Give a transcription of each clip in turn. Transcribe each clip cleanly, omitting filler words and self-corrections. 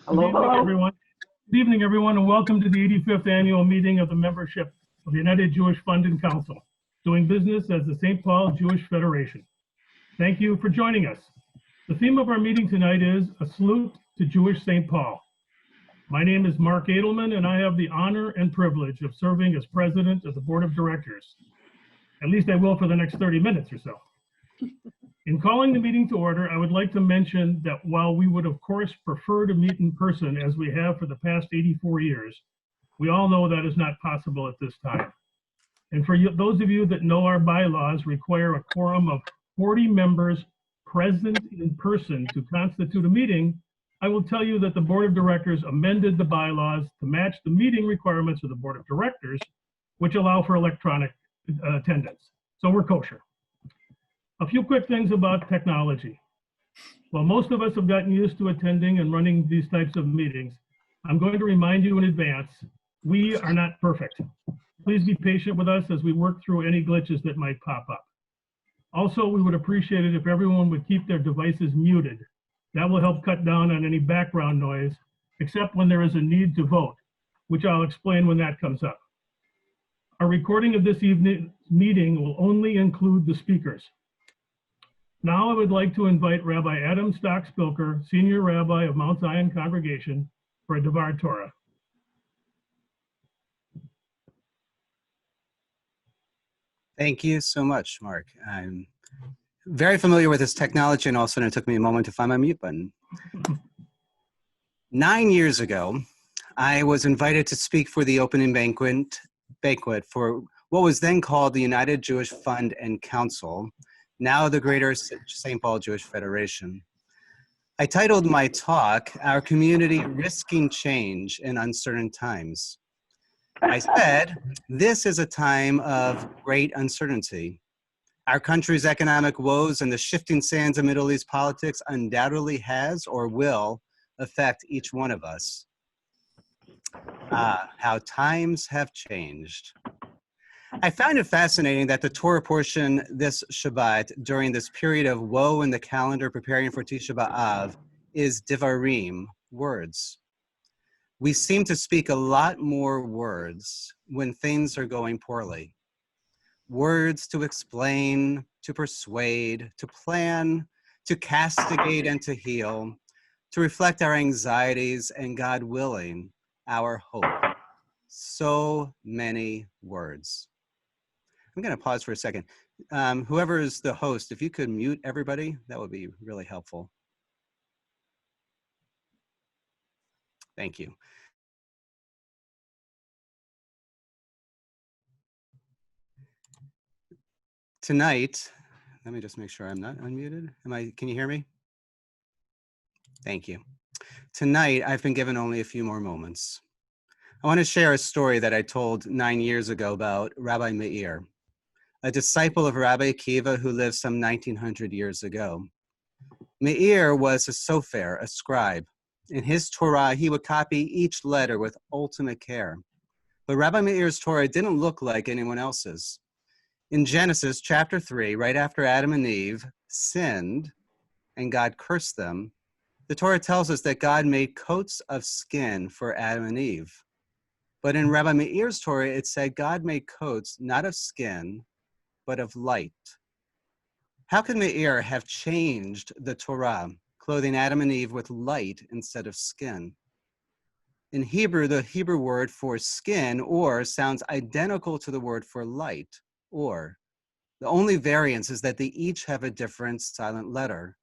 Hello, hello. Good evening, everyone, and welcome to the 85th annual meeting of the membership of the United Jewish Fund and Council, doing business as the St. Paul Jewish Federation. Thank you for joining us. The theme of our meeting tonight is A Salute to Jewish St. Paul. My name is Mark Edelman, and I have the honor and privilege of serving as president of the board of directors. At least I will for the next 30 minutes or so. In calling the meeting to order, I would like to mention that while we would of course prefer to meet in person as we have for the past 84 years, we all know that is not possible at this time. And for those of you that know our bylaws require a quorum of 40 members present in person to constitute a meeting, I will tell you that the board of directors amended the bylaws to match the meeting requirements of the board of directors, which allow for electronic attendance. So we're kosher. A few quick things about technology. While most of us have gotten used to attending and running these types of meetings, I'm going to remind you in advance, we are not perfect. Please be patient with us as we work through any glitches that might pop up. Also, we would appreciate it if everyone would keep their devices muted. That will help cut down on any background noise, except when there is a need to vote, which I'll explain when that comes up. Our recording of this evening's meeting will only include the speakers. Now I would like to invite Rabbi Adam Stock-Spilker, Senior Rabbi of Mount Zion Congregation, for a Devar Torah. Thank you so much, Mark. I'm very familiar with this technology, and also it took me a moment to find my mute button. 9 years ago, I was invited to speak for the opening banquet for what was then called the United Jewish Fund and Council, now the Greater St. Paul Jewish Federation. I titled my talk, Our Community Risking Change in Uncertain Times. I said, this is a time of great uncertainty. Our country's economic woes and the shifting sands of Middle East politics undoubtedly has or will affect each one of us. How times have changed. I find it fascinating that the Torah portion this Shabbat during this period of woe in the calendar preparing for Tisha B'Av is Devarim, words. We seem to speak a lot more words when things are going poorly. Words to explain, to persuade, to plan, to castigate and to heal, to reflect our anxieties and, God willing, our hope. So many words. I'm going to pause for a second. Whoever is the host, if you could mute everybody, that would be really helpful. Thank you. Tonight, let me just make sure I'm not unmuted. Can you hear me? Thank you. Tonight, I've been given only a few more moments. I want to share a story that I told 9 years ago about Rabbi Meir, a disciple of Rabbi Akiva who lived some 1900 years ago. Meir was a sofer, a scribe. In his Torah, he would copy each letter with ultimate care. But Rabbi Meir's Torah didn't look like anyone else's. In Genesis chapter 3, right after Adam and Eve sinned and God cursed them, the Torah tells us that God made coats of skin for Adam and Eve. But in Rabbi Meir's Torah, it said God made coats not of skin, but of light. How could Meir have changed the Torah, clothing Adam and Eve with light instead of skin? In Hebrew, the Hebrew word for skin, or, sounds identical to the word for light, or. The only variance is that they each have a different silent letter.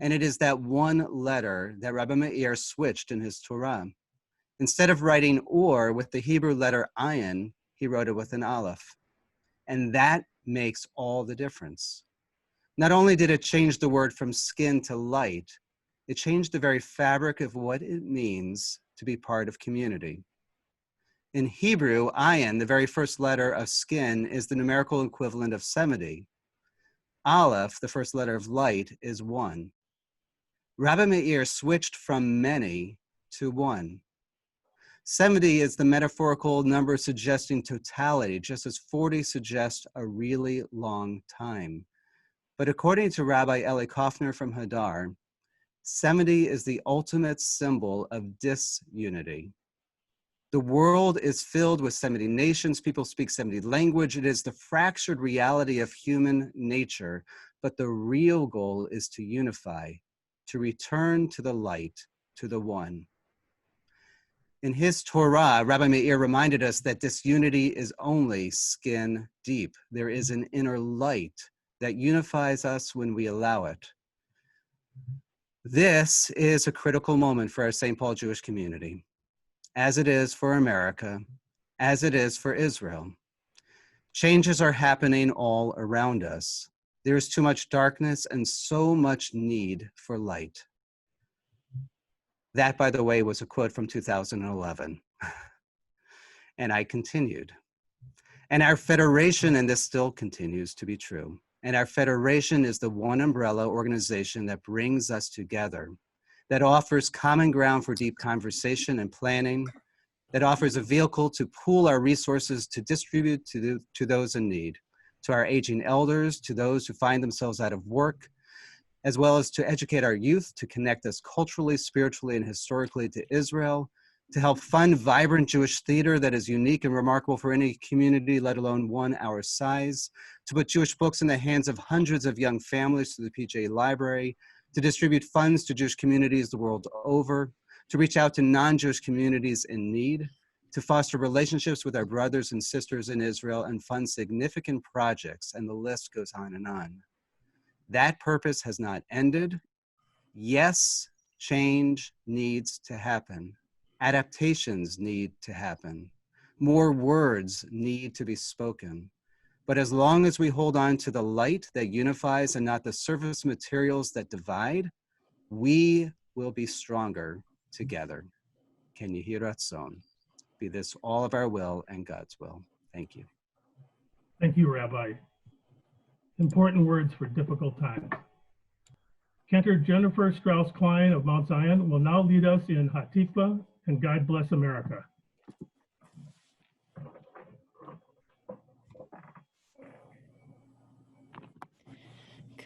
And it is that one letter that Rabbi Meir switched in his Torah. Instead of writing or with the Hebrew letter ayin, he wrote it with an aleph. And that makes all the difference. Not only did it change the word from skin to light, it changed the very fabric of what it means to be part of community. In Hebrew, ayin, the very first letter of skin, is the numerical equivalent of 70. Aleph, the first letter of light, is 1. Rabbi Meir switched from many to 1. 70 is the metaphorical number suggesting totality, just as 40 suggests a really long time. But according to Rabbi Eli Kofner from Hadar, 70 is the ultimate symbol of disunity. The world is filled with 70 nations. People speak 70 language. It is the fractured reality of human nature. But the real goal is to unify, to return to the light, to the one. In his Torah, Rabbi Meir reminded us that disunity is only skin deep. There is an inner light that unifies us when we allow it. This is a critical moment for our St. Paul Jewish community, as it is for America, as it is for Israel. Changes are happening all around us. There is too much darkness and so much need for light. That, by the way, was a quote from 2011. And I continued. And our federation, and this still continues to be true, and our federation is the one umbrella organization that brings us together, that offers common ground for deep conversation and planning, that offers a vehicle to pool our resources to distribute to those in need, to our aging elders, to those who find themselves out of work, as well as to educate our youth, to connect us culturally, spiritually, and historically to Israel, to help fund vibrant Jewish theater that is unique and remarkable for any community, let alone one our size, to put Jewish books in the hands of hundreds of young families through the PJ Library, to distribute funds to Jewish communities the world over, to reach out to non-Jewish communities in need, to foster relationships with our brothers and sisters in Israel and fund significant projects, and the list goes on and on. That purpose has not ended. Yes, change needs to happen. Adaptations need to happen. More words need to be spoken. But as long as we hold on to the light that unifies and not the surface materials that divide, we will be stronger together. Can you hear Ratzon? Be this all of our will and God's will. Thank you. Thank you, Rabbi. Important words for difficult times. Cantor Jennifer Strauss-Klein of Mount Zion will now lead us in Hatikva and God Bless America.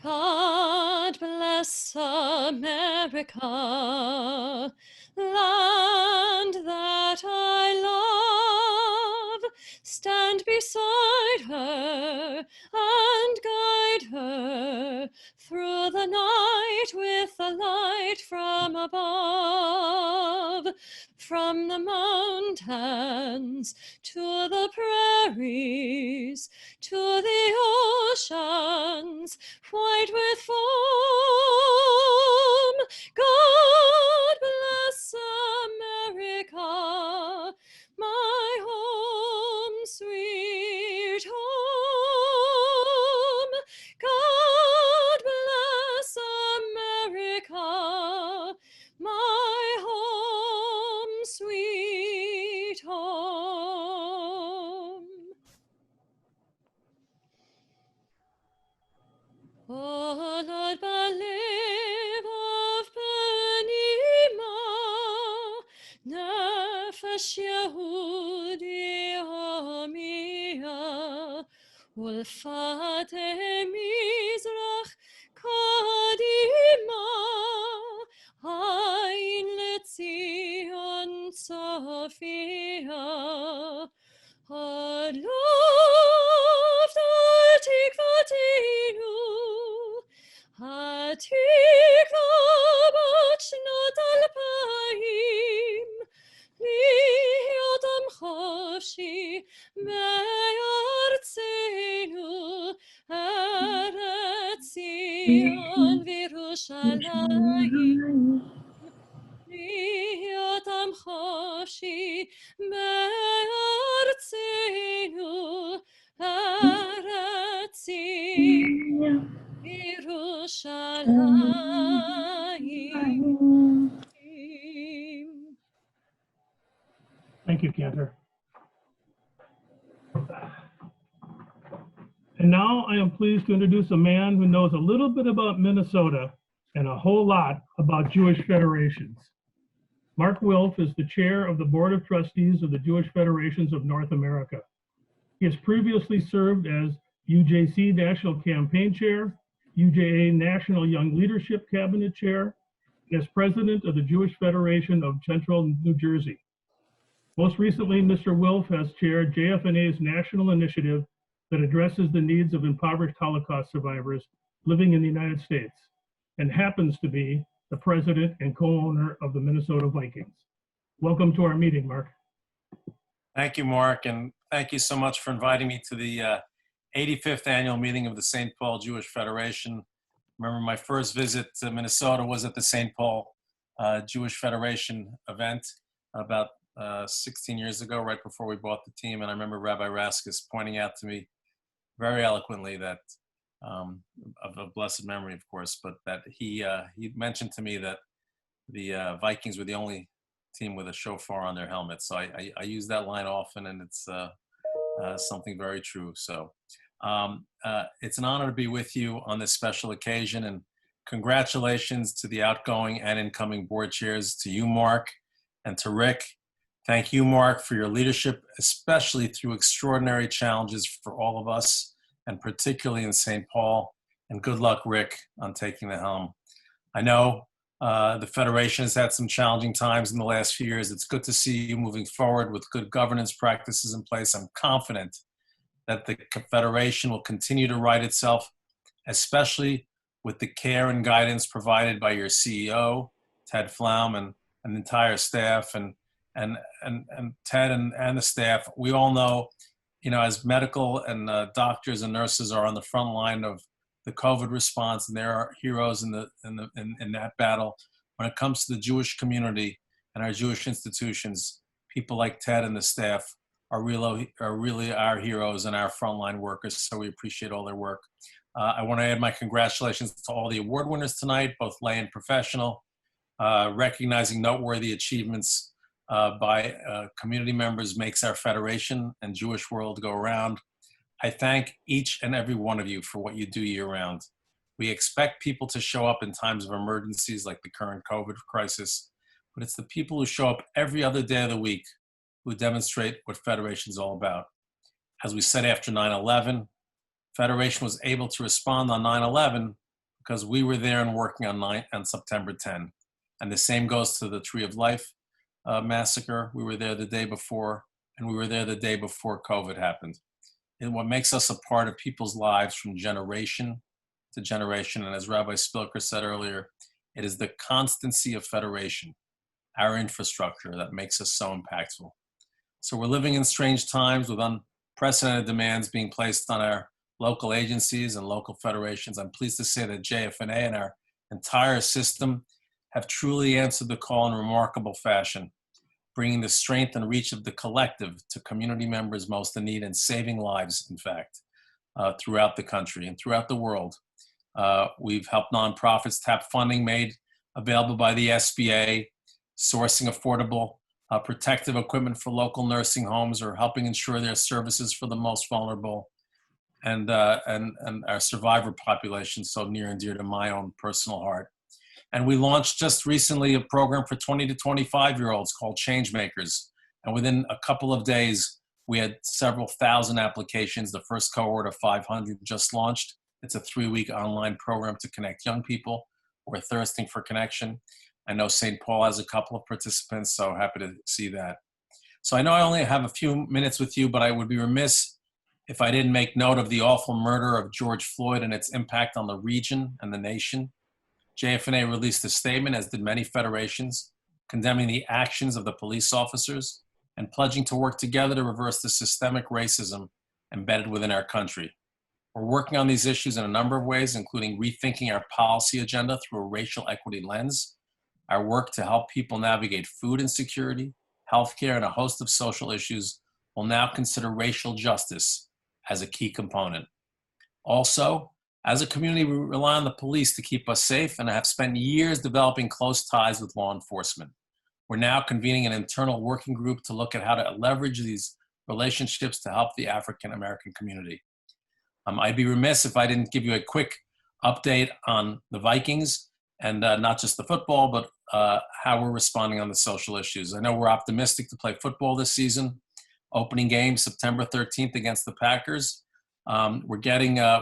God bless America, land that I love. Stand beside her and guide her through the night with the light from above. From the mountains to the prairies, to the oceans, white with foam. God bless America, my home, sweet home. God bless America, my home, sweet home. Oh, Lord, believe of Benima, Nefesh Yehudi Omiyah, Ulfate Mizrach Kadima, Ein Letzion Sophia, Aloft Atikvatinu, Hatikva bat shnot alpayim, Lihyot am chofshi me'artzenu, Eretz Zion v'Yerushalayim. Lihyot am chofshi me'artzenu, Eretz Zion v'Yerushalayim. Thank you, Cantor. And now I am pleased to introduce a man who knows a little bit about Minnesota and a whole lot about Jewish federations. Mark Wilf is the chair of the Board of Trustees of the Jewish Federations of North America. He has previously served as UJC National Campaign Chair, UJA National Young Leadership Cabinet Chair, and as president of the Jewish Federation of Central New Jersey. Most recently, Mr. Wilf has chaired JFNA's national initiative that addresses the needs of impoverished Holocaust survivors living in the United States, and happens to be the president and co-owner of the Minnesota Vikings. Welcome to our meeting, Mark. Thank you, Mark, and thank you so much for inviting me to the 85th annual meeting of the St. Paul Jewish Federation. Remember, my first visit to Minnesota was at the St. Paul Jewish Federation event about 16 years ago, right before we bought the team. And I remember Rabbi Raskus pointing out to me very eloquently that, of blessed memory, of course, but that he mentioned to me that the Vikings were the only team with a shofar on their helmet. So I use that line often, and it's something very true. So it's an honor to be with you on this special occasion, and congratulations to the outgoing and incoming board chairs, to you, Mark, and to Rick. Thank you, Mark, for your leadership, especially through extraordinary challenges for all of us, and particularly in St. Paul. And good luck, Rick, on taking the helm. I know the Federation has had some challenging times in the last few years. It's good to see you moving forward with good governance practices in place. I'm confident that the Federation will continue to right itself, especially with the care and guidance provided by your CEO, Ted Flaum, and the entire staff, and Ted and the staff. We all know, as medical and doctors and nurses are on the front line of the COVID response, and there are heroes in that battle. When it comes to the Jewish community and our Jewish institutions, people like Ted and the staff are really our heroes and our frontline workers. So we appreciate all their work. I want to add my congratulations to all the award winners tonight, both lay and professional, recognizing noteworthy achievements by community members makes our Federation and Jewish world go round. I thank each and every one of you for what you do year-round. We expect people to show up in times of emergencies like the current COVID crisis, but it's the people who show up every other day of the week who demonstrate what Federation is all about. As we said after 9/11, Federation was able to respond on 9/11 because we were there and working on September 10. And the same goes to the Tree of Life massacre. We were there the day before, and we were there the day before COVID happened. And what makes us a part of people's lives from generation to generation, and as Rabbi Spilker said earlier, it is the constancy of Federation, our infrastructure, that makes us so impactful. So we're living in strange times with unprecedented demands being placed on our local agencies and local federations. I'm pleased to say that JFNA and our entire system have truly answered the call in remarkable fashion, bringing the strength and reach of the collective to community members most in need and saving lives, in fact, throughout the country and throughout the world. We've helped nonprofits tap funding made available by the SBA, sourcing affordable protective equipment for local nursing homes, or helping ensure their services for the most vulnerable, and our survivor population, so near and dear to my own personal heart. And we launched just recently a program for 20 to 25-year-olds called Changemakers. And within a couple of days, we had several thousand applications. The first cohort of 500 just launched. It's a 3-week online program to connect young people who are thirsting for connection. I know St. Paul has a couple of participants, so happy to see that. So I know I only have a few minutes with you, but I would be remiss if I didn't make note of the awful murder of George Floyd and its impact on the region and the nation. JFNA released a statement, as did many federations, condemning the actions of the police officers and pledging to work together to reverse the systemic racism embedded within our country. We're working on these issues in a number of ways, including rethinking our policy agenda through a racial equity lens, our work to help people navigate food insecurity, healthcare, and a host of social issues will now consider racial justice as a key component. Also, as a community, we rely on the police to keep us safe and have spent years developing close ties with law enforcement. We're now convening an internal working group to look at how to leverage these relationships to help the African American community. I'd be remiss if I didn't give you a quick update on the Vikings, and not just the football, but how we're responding on the social issues. I know we're optimistic to play football this season. Opening game September 13th against the Packers. We're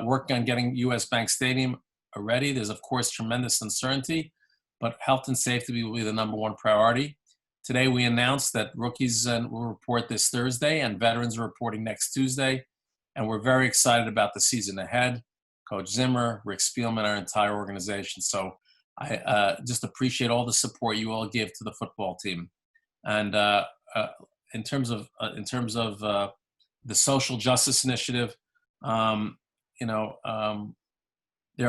working on getting US Bank Stadium ready. There's, of course, tremendous uncertainty, but health and safety will be the #1 priority. Today, we announced that rookies will report this Thursday and veterans are reporting next Tuesday. And we're very excited about the season ahead. Coach Zimmer, Rick Spielman, our entire organization. So I just appreciate all the support you all give to the football team. And in terms of the social justice initiative, there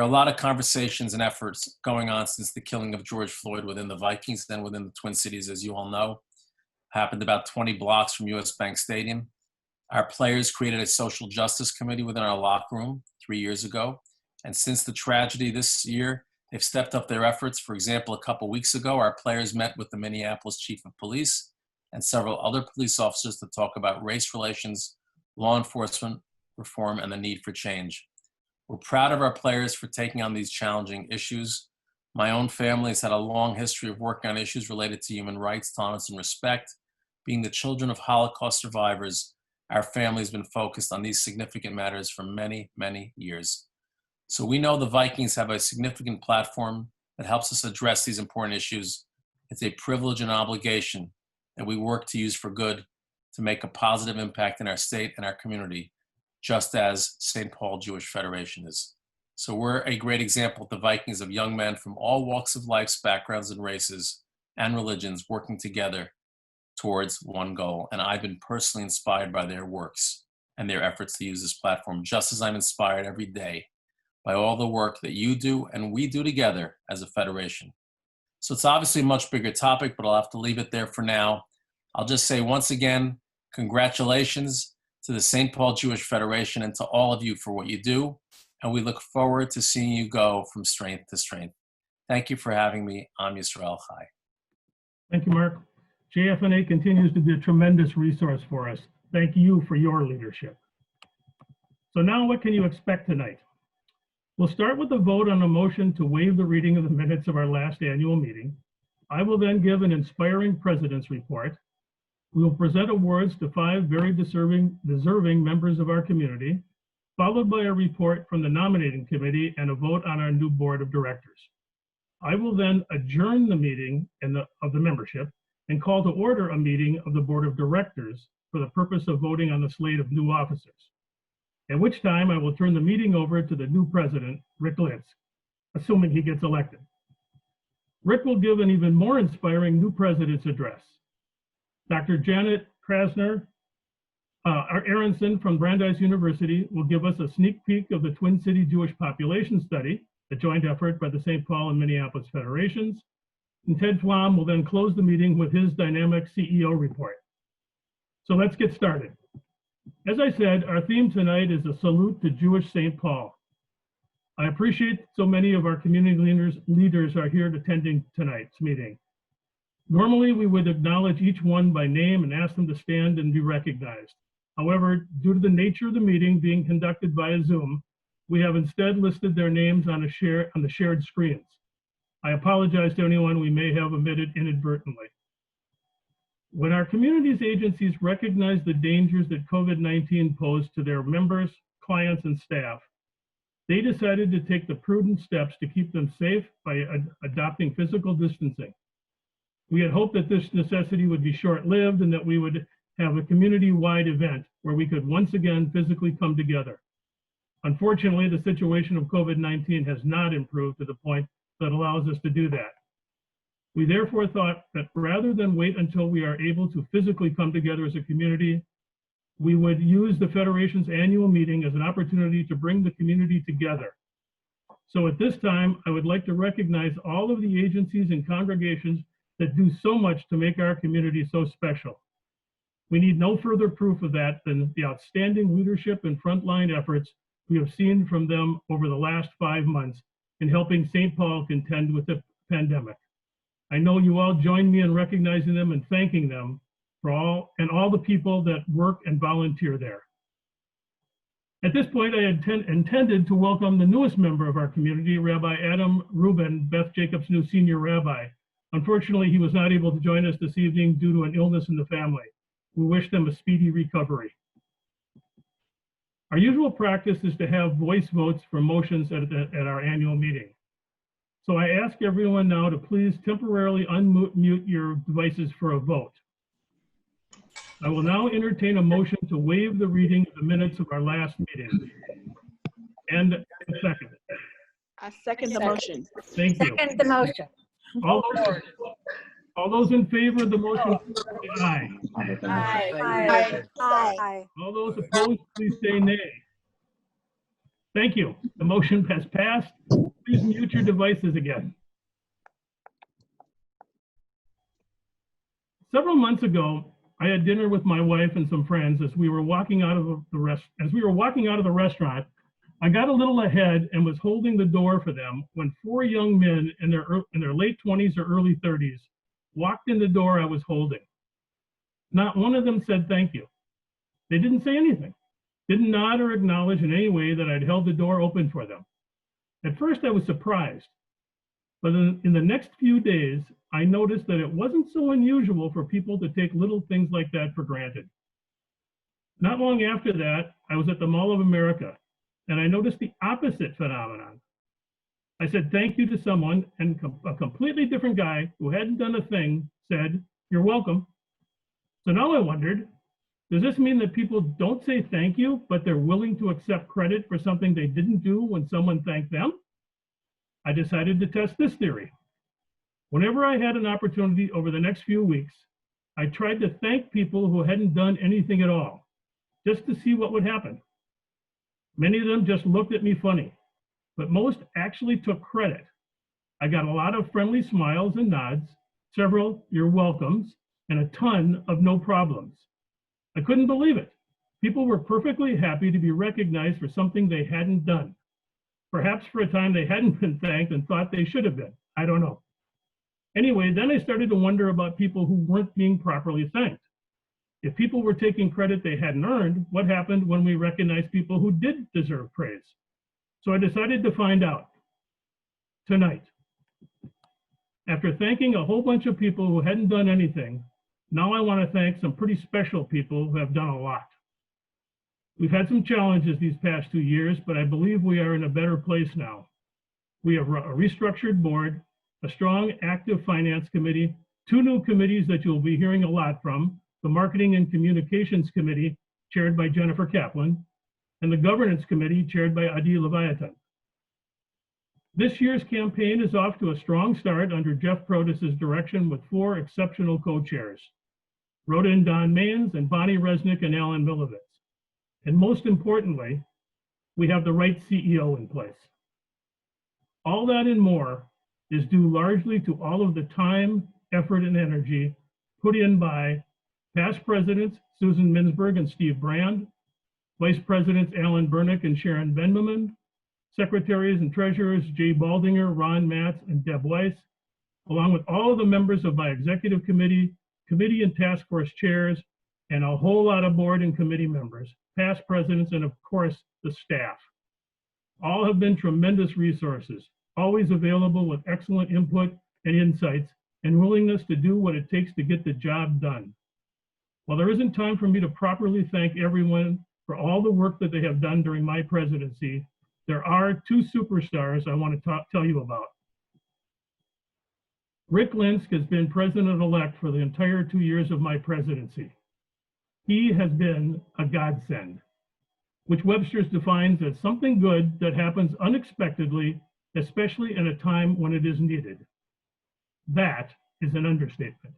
are a lot of conversations and efforts going on since the killing of George Floyd within the Vikings, then within the Twin Cities, as you all know. Happened about 20 blocks from US Bank Stadium. Our players created a social justice committee within our locker room 3 years ago. And since the tragedy this year, they've stepped up their efforts. For example, a couple weeks ago, our players met with the Minneapolis chief of police and several other police officers to talk about race relations, law enforcement reform, and the need for change. We're proud of our players for taking on these challenging issues. My own family has had a long history of working on issues related to human rights, tolerance, and respect. Being the children of Holocaust survivors, our family has been focused on these significant matters for many, many years. So we know the Vikings have a significant platform that helps us address these important issues. It's a privilege and obligation that we work to use for good to make a positive impact in our state and our community, just as St. Paul Jewish Federation is. So we're a great example at the Vikings of young men from all walks of life's backgrounds and races and religions working together towards one goal. And I've been personally inspired by their works and their efforts to use this platform, just as I'm inspired every day by all the work that you do and we do together as a federation. So it's obviously a much bigger topic, but I'll have to leave it there for now. I'll just say once again, congratulations to the St. Paul Jewish Federation and to all of you for what you do. And we look forward to seeing you go from strength to strength. Thank you for having me. I'm Yisrael Chai. Thank you, Mark. JFNA continues to be a tremendous resource for us. Thank you for your leadership. So now what can you expect tonight? We'll start with a vote on a motion to waive the reading of the minutes of our last annual meeting. I will then give an inspiring president's report. We will present awards to 5 very deserving members of our community, followed by a report from the nominating committee and a vote on our new board of directors. I will then adjourn the meeting of the membership and call to order a meeting of the board of directors for the purpose of voting on the slate of new officers, at which time I will turn the meeting over to the new president, Rick Linsk, assuming he gets elected. Rick will give an even more inspiring new president's address. Dr. Janet Krasner Aronson from Brandeis University will give us a sneak peek of the Twin City Jewish Population Study, a joint effort by the St. Paul and Minneapolis Federations. And Ted Flom will then close the meeting with his dynamic CEO report. So let's get started. As I said, our theme tonight is a salute to Jewish St. Paul. I appreciate so many of our community leaders are here attending tonight's meeting. Normally, we would acknowledge each one by name and ask them to stand and be recognized. However, due to the nature of the meeting being conducted via Zoom, we have instead listed their names on the shared screens. I apologize to anyone we may have omitted inadvertently. When our community's agencies recognize the dangers that COVID-19 posed to their members, clients, and staff, they decided to take the prudent steps to keep them safe by adopting physical distancing. We had hoped that this necessity would be short-lived and that we would have a community-wide event where we could once again physically come together. Unfortunately, the situation of COVID-19 has not improved to the point that allows us to do that. We therefore thought that rather than wait until we are able to physically come together as a community, we would use the Federation's annual meeting as an opportunity to bring the community together. So at this time, I would like to recognize all of the agencies and congregations that do so much to make our community so special. We need no further proof of that than the outstanding leadership and frontline efforts we have seen from them over the last 5 months in helping St. Paul contend with the pandemic. I know you all join me in recognizing them and thanking them for all the people that work and volunteer there. At this point, I intended to welcome the newest member of our community, Rabbi Adam Rubin, Beth Jacobs' new senior rabbi. Unfortunately, he was not able to join us this evening due to an illness in the family. We wish them a speedy recovery. Our usual practice is to have voice votes for motions at our annual meeting. So I ask everyone now to please temporarily unmute your devices for a vote. I will now entertain a motion to waive the reading of the minutes of our last meeting. And a second. I second the motion. Thank you. Second the motion. All those in favor of the motion, say aye. Aye. Aye. All those opposed, please say nay. Thank you. The motion has passed. Please mute your devices again. Several months ago, I had dinner with my wife and some friends as we were walking out of the restaurant. I got a little ahead and was holding the door for them when four young men in their late 20s or early 30s walked in the door I was holding. Not one of them said thank you. They didn't say anything, didn't nod or acknowledge in any way that I'd held the door open for them. At first I was surprised, but in the next few days, I noticed that it wasn't so unusual for people to take little things like that for granted. Not long after that, I was at the Mall of America, and I noticed the opposite phenomenon. I said thank you to someone, and a completely different guy who hadn't done a thing said, "You're welcome." So now I wondered, does this mean that people don't say thank you, but they're willing to accept credit for something they didn't do when someone thanked them? I decided to test this theory. Whenever I had an opportunity over the next few weeks, I tried to thank people who hadn't done anything at all, just to see what would happen. Many of them just looked at me funny, but most actually took credit. I got a lot of friendly smiles and nods, several "you're welcomes," and a ton of "no problems." I couldn't believe it. People were perfectly happy to be recognized for something they hadn't done. Perhaps for a time they hadn't been thanked and thought they should have been. I don't know. Anyway, then I started to wonder about people who weren't being properly thanked. If people were taking credit they hadn't earned, what happened when we recognized people who did deserve praise? So I decided to find out tonight. After thanking a whole bunch of people who hadn't done anything, now I want to thank some pretty special people who have done a lot. We've had some challenges these past 2 years, but I believe we are in a better place now. We have a restructured board, a strong, active finance committee, 2 new committees that you'll be hearing a lot from, the Marketing and Communications Committee, chaired by Jennifer Kaplan, and the Governance Committee, chaired by Adi Leviathan. This year's campaign is off to a strong start under Jeff Protis's direction with 4 exceptional co-chairs, Rhoda and Don Maynes and Bonnie Resnick and Alan Milovitz. And most importantly, we have the right CEO in place. All that and more is due largely to all of the time, effort, and energy put in by past presidents Susan Minzberg and Steve Brand, vice presidents Alan Bernick and Sharon Benjamin, secretaries and treasurers Jay Baldinger, Ron Matz, and Deb Weiss, along with all of the members of my executive committee, committee and task force chairs, and a whole lot of board and committee members, past presidents, and of course, the staff. All have been tremendous resources, always available with excellent input and insights and willingness to do what it takes to get the job done. While there isn't time for me to properly thank everyone for all the work that they have done during my presidency, there are 2 superstars I want to tell you about. Rick Linsk has been president-elect for the entire 2 years of my presidency. He has been a godsend, which Webster's defines as something good that happens unexpectedly, especially in a time when it is needed. That is an understatement.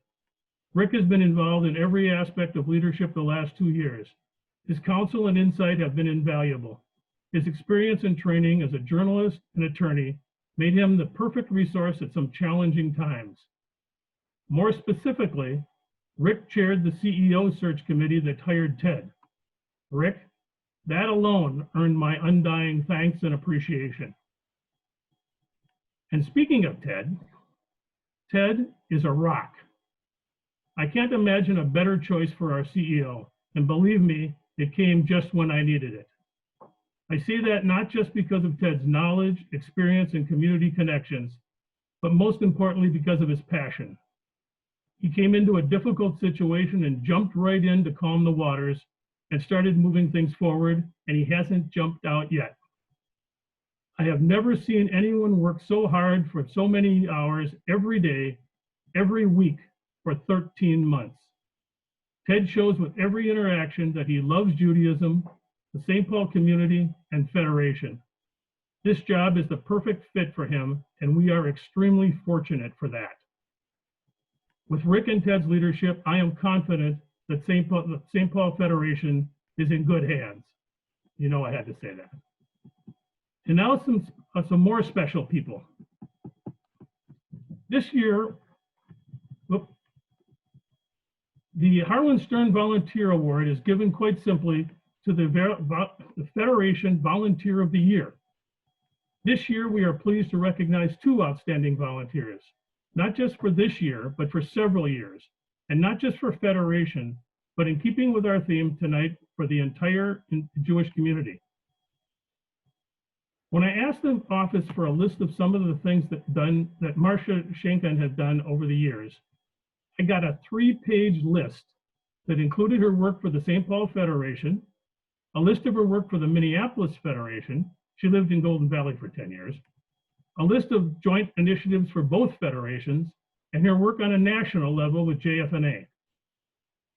Rick has been involved in every aspect of leadership the last 2 years. His counsel and insight have been invaluable. His experience and training as a journalist and attorney made him the perfect resource at some challenging times. More specifically, Rick chaired the CEO search committee that hired Ted. Rick, that alone earned my undying thanks and appreciation. And speaking of Ted, Ted is a rock. I can't imagine a better choice for our CEO, and believe me, it came just when I needed it. I say that not just because of Ted's knowledge, experience, and community connections, but most importantly because of his passion. He came into a difficult situation and jumped right in to calm the waters and started moving things forward, and he hasn't jumped out yet. I have never seen anyone work so hard for so many hours every day, every week for 13 months. Ted shows with every interaction that he loves Judaism, the St. Paul community, and Federation. This job is the perfect fit for him, and we are extremely fortunate for that. With Rick and Ted's leadership, I am confident that the St. Paul Federation is in good hands. You know I had to say that. And now some more special people. This year, the Harlan Stern Volunteer Award is given quite simply to the Federation Volunteer of the Year. This year, we are pleased to recognize 2 outstanding volunteers, not just for this year, but for several years, and not just for Federation, but in keeping with our theme tonight for the entire Jewish community. When I asked the office for a list of some of the things that Marcia Schenken has done over the years, I got a 3-page list that included her work for the St. Paul Federation, a list of her work for the Minneapolis Federation. She lived in Golden Valley for 10 years, a list of joint initiatives for both federations, and her work on a national level with JFNA.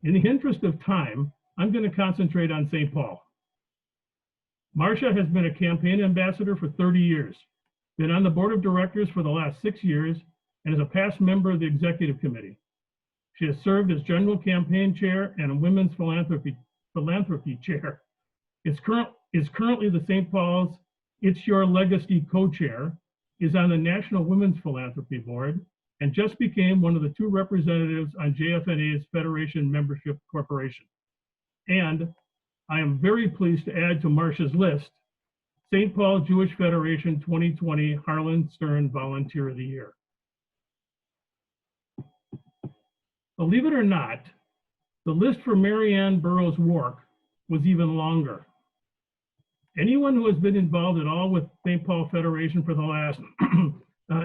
In the interest of time, I'm going to concentrate on St. Paul. Marcia has been a campaign ambassador for 30 years, been on the board of directors for the last 6 years, and is a past member of the executive committee. She has served as general campaign chair and a women's philanthropy chair. Is currently the St. Paul's It's Your Legacy co-chair, is on the National Women's Philanthropy Board, and just became one of the 2 representatives on JFNA's Federation Membership Corporation. And I am very pleased to add to Marcia's list, St. Paul Jewish Federation 2020 Harlan Stern Volunteer of the Year. Believe it or not, the list for Marianne Burroughs' work was even longer. Anyone who has been involved at all with St. Paul Federation for the last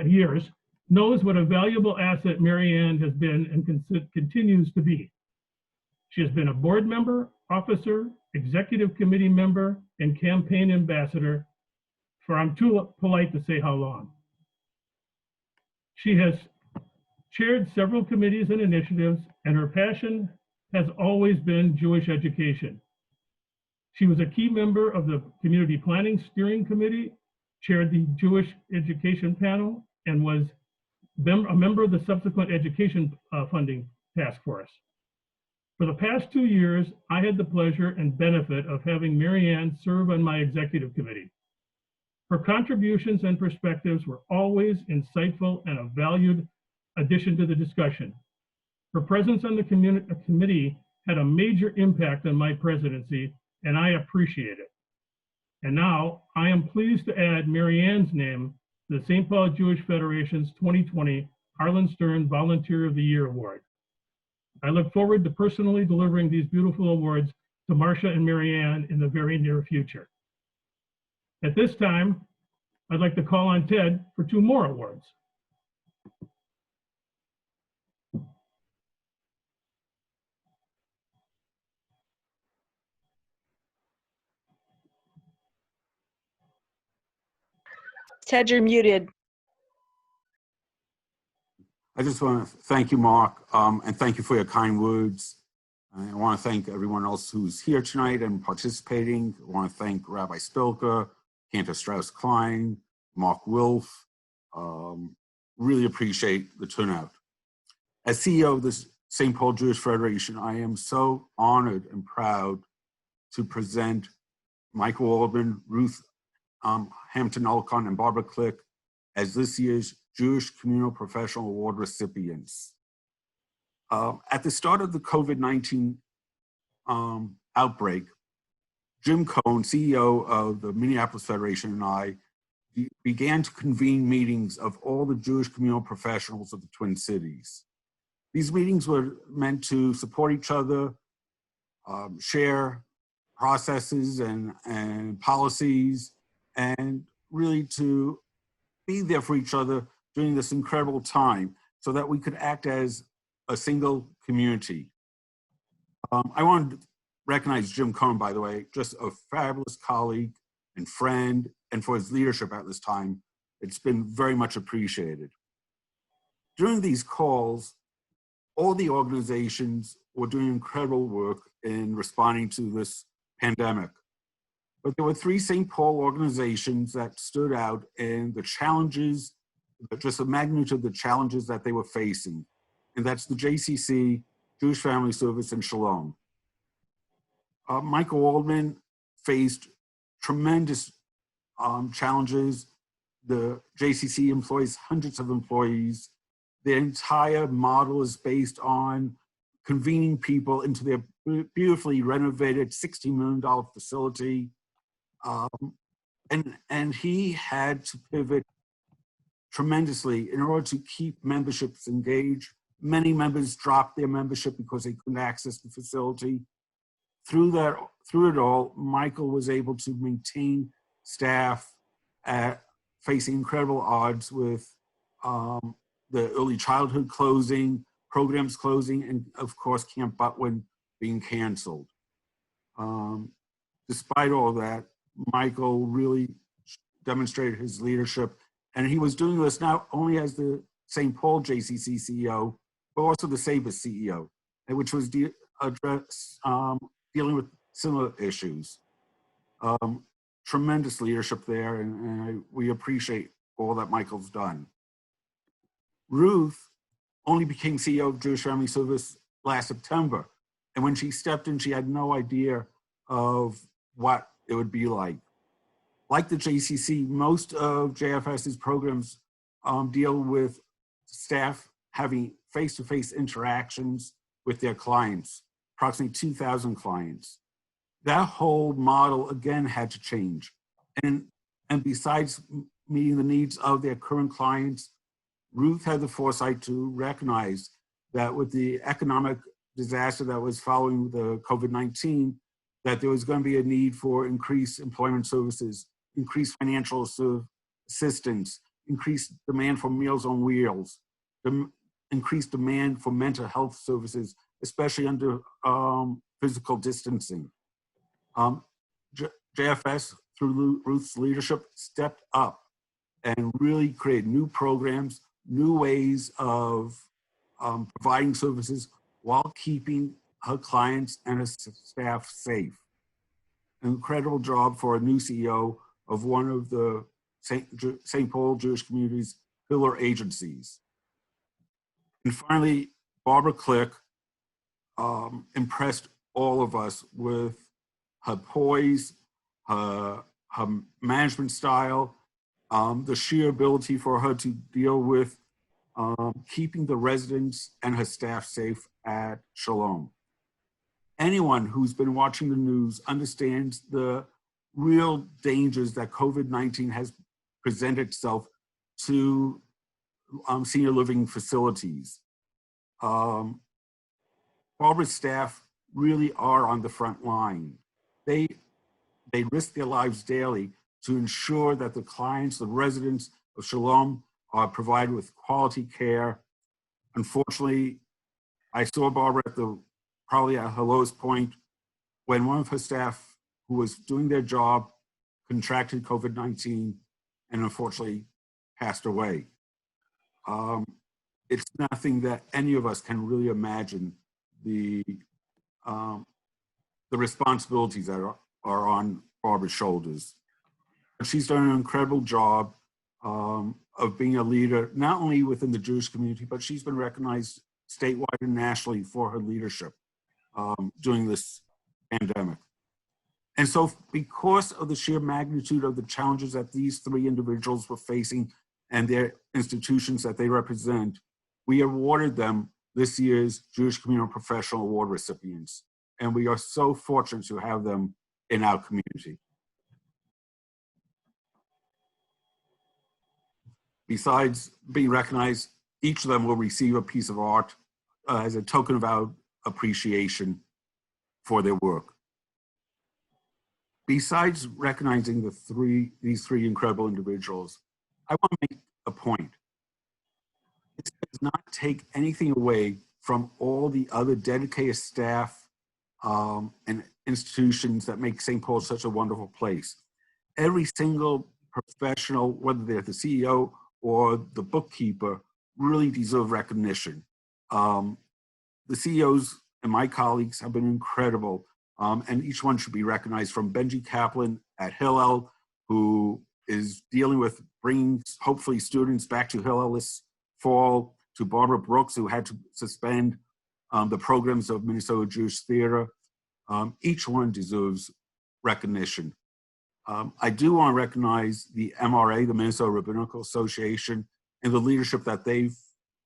years knows what a valuable asset Marianne has been and continues to be. She has been a board member, officer, executive committee member, and campaign ambassador for I'm too polite to say how long. She has chaired several committees and initiatives, and her passion has always been Jewish education. She was a key member of the Community Planning Steering Committee, chaired the Jewish Education Panel, and was a member of the subsequent Education Funding Task Force. For the past 2 years, I had the pleasure and benefit of having Marianne serve on my executive committee. Her contributions and perspectives were always insightful and a valued addition to the discussion. Her presence on the committee had a major impact on my presidency, and I appreciate it. And now I am pleased to add Marianne's name to the St. Paul Jewish Federation's 2020 Harlan Stern Volunteer of the Year Award. I look forward to personally delivering these beautiful awards to Marcia and Marianne in the very near future. At this time, I'd like to call on Ted for 2 more awards. Ted, you're muted. I just want to thank you, Mark, and thank you for your kind words. I want to thank everyone else who's here tonight and participating. I want to thank Rabbi Spilka, Cantor Strauss-Klein, Mark Wilf. Really appreciate the turnout. As CEO of the St. Paul Jewish Federation, I am so honored and proud to present Michael Orban, Ruth Hampton-Olcott, and Barbara Click as this year's Jewish Communal Professional Award recipients. At the start of the COVID-19 outbreak, Jim Cohn, CEO of the Minneapolis Federation, and I began to convene meetings of all the Jewish communal professionals of the Twin Cities. These meetings were meant to support each other, share processes and policies, and really to be there for each other during this incredible time so that we could act as a single community. I want to recognize Jim Cohn, by the way, just a fabulous colleague and friend and for his leadership at this time. It's been very much appreciated. During these calls, all the organizations were doing incredible work in responding to this pandemic. But there were 3 St. Paul organizations that stood out in the challenges, just the magnitude of the challenges that they were facing. And that's the JCC, Jewish Family Service, and Shalom. Michael Waldman faced tremendous challenges. The JCC employs hundreds of employees. Their entire model is based on convening people into their beautifully renovated $60 million facility. And he had to pivot tremendously in order to keep memberships engaged. Many members dropped their membership because they couldn't access the facility. Through it all, Michael was able to maintain staff facing incredible odds with the early childhood closing, programs closing, and of course, Camp Butwin being canceled. Despite all that, Michael really demonstrated his leadership, and he was doing this not only as the St. Paul JCC CEO, but also the Sabus CEO, which was dealing with similar issues. Tremendous leadership there, and we appreciate all that Michael's done. Ruth only became CEO of Jewish Family Service last September, and when she stepped in, she had no idea of what it would be like. Like the JCC, most of JFS's programs deal with staff having face-to-face interactions with their clients, approximately 2,000 clients. That whole model, again, had to change. And besides meeting the needs of their current clients, Ruth had the foresight to recognize that with the economic disaster that was following the COVID-19, that there was going to be a need for increased employment services, increased financial assistance, increased demand for Meals on Wheels, increased demand for mental health services, especially under physical distancing. JFS, through Ruth's leadership, stepped up and really created new programs, new ways of providing services while keeping her clients and her staff safe. An incredible job for a new CEO of one of the St. Paul Jewish community's pillar agencies. And finally, Barbara Click impressed all of us with her poise, her management style, the sheer ability for her to deal with keeping the residents and her staff safe at Shalom. Anyone who's been watching the news understands the real dangers that COVID-19 has presented itself to senior living facilities. Barbara's staff really are on the front line. They risk their lives daily to ensure that the clients, the residents of Shalom are provided with quality care. Unfortunately, I saw Barbara probably at her lowest point when one of her staff who was doing their job contracted COVID-19 and unfortunately passed away. It's nothing that any of us can really imagine the responsibilities that are on Barbara's shoulders. But she's done an incredible job of being a leader, not only within the Jewish community, but she's been recognized statewide and nationally for her leadership during this pandemic. And so because of the sheer magnitude of the challenges that these 3 individuals were facing and their institutions that they represent, we awarded them this year's Jewish Community Professional Award recipients. And we are so fortunate to have them in our community. Besides being recognized, each of them will receive a piece of art as a token of our appreciation for their work. Besides recognizing these three incredible individuals, I want to make a point. It does not take anything away from all the other dedicated staff and institutions that make St. Paul such a wonderful place. Every single professional, whether they're the CEO or the bookkeeper, really deserve recognition. The CEOs and my colleagues have been incredible, and each one should be recognized, from Benji Kaplan at Hillel, who is dealing with bringing, hopefully, students back to Hillel this fall, to Barbara Brooks, who had to suspend the programs of Minnesota Jewish Theater. Each one deserves recognition. I do want to recognize the MRA, the Minnesota Rabbinical Association, and the leadership that they've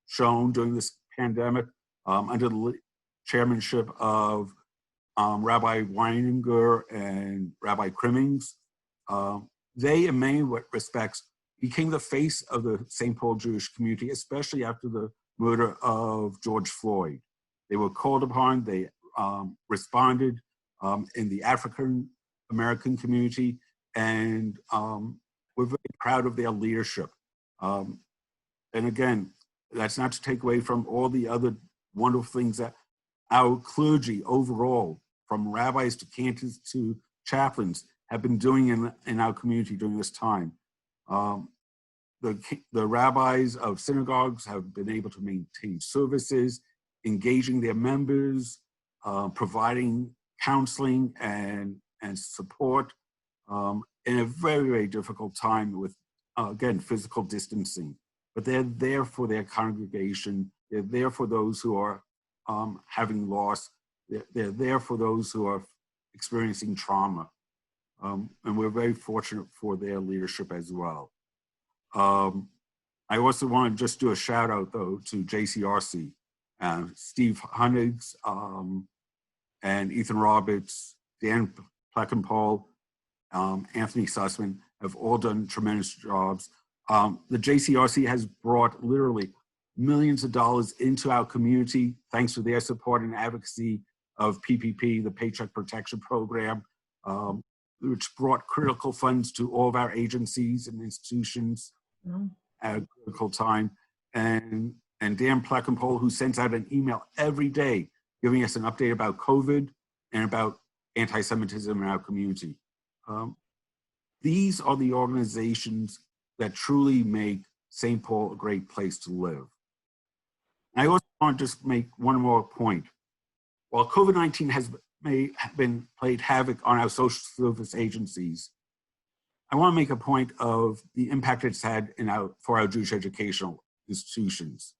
shown during this pandemic, under the chairmanship of Rabbi Weininger and Rabbi Crimmings. They, in many respects, became the face of the St. Paul Jewish community, especially after the murder of George Floyd. They were called upon, they responded in the African American community, and we're very proud of their leadership. And again, that's not to take away from all the other wonderful things that our clergy overall, from rabbis to cantors to chaplains, have been doing in our community during this time. The rabbis of synagogues have been able to maintain services, engaging their members, providing counseling and support in a very, very difficult time with, again, physical distancing. But they're there for their congregation. They're there for those who are having loss. They're there for those who are experiencing trauma. And we're very fortunate for their leadership as well. I also want to just do a shout out, though, to JCRC, Steve Hunnigs, and Ethan Roberts, Dan Pleckenpaul, Anthony Sussman have all done tremendous jobs. The JCRC has brought literally millions of dollars into our community thanks to their support and advocacy of PPP, the Paycheck Protection Program, which brought critical funds to all of our agencies and institutions at a critical time. And Dan Pleckenpole, who sends out an email every day giving us an update about COVID and about anti-Semitism in our community. These are the organizations that truly make St. Paul a great place to live. And I also want to just make one more point. While COVID-19 has played havoc on our social service agencies, I want to make a point of the impact it's had for our Jewish educational institutions.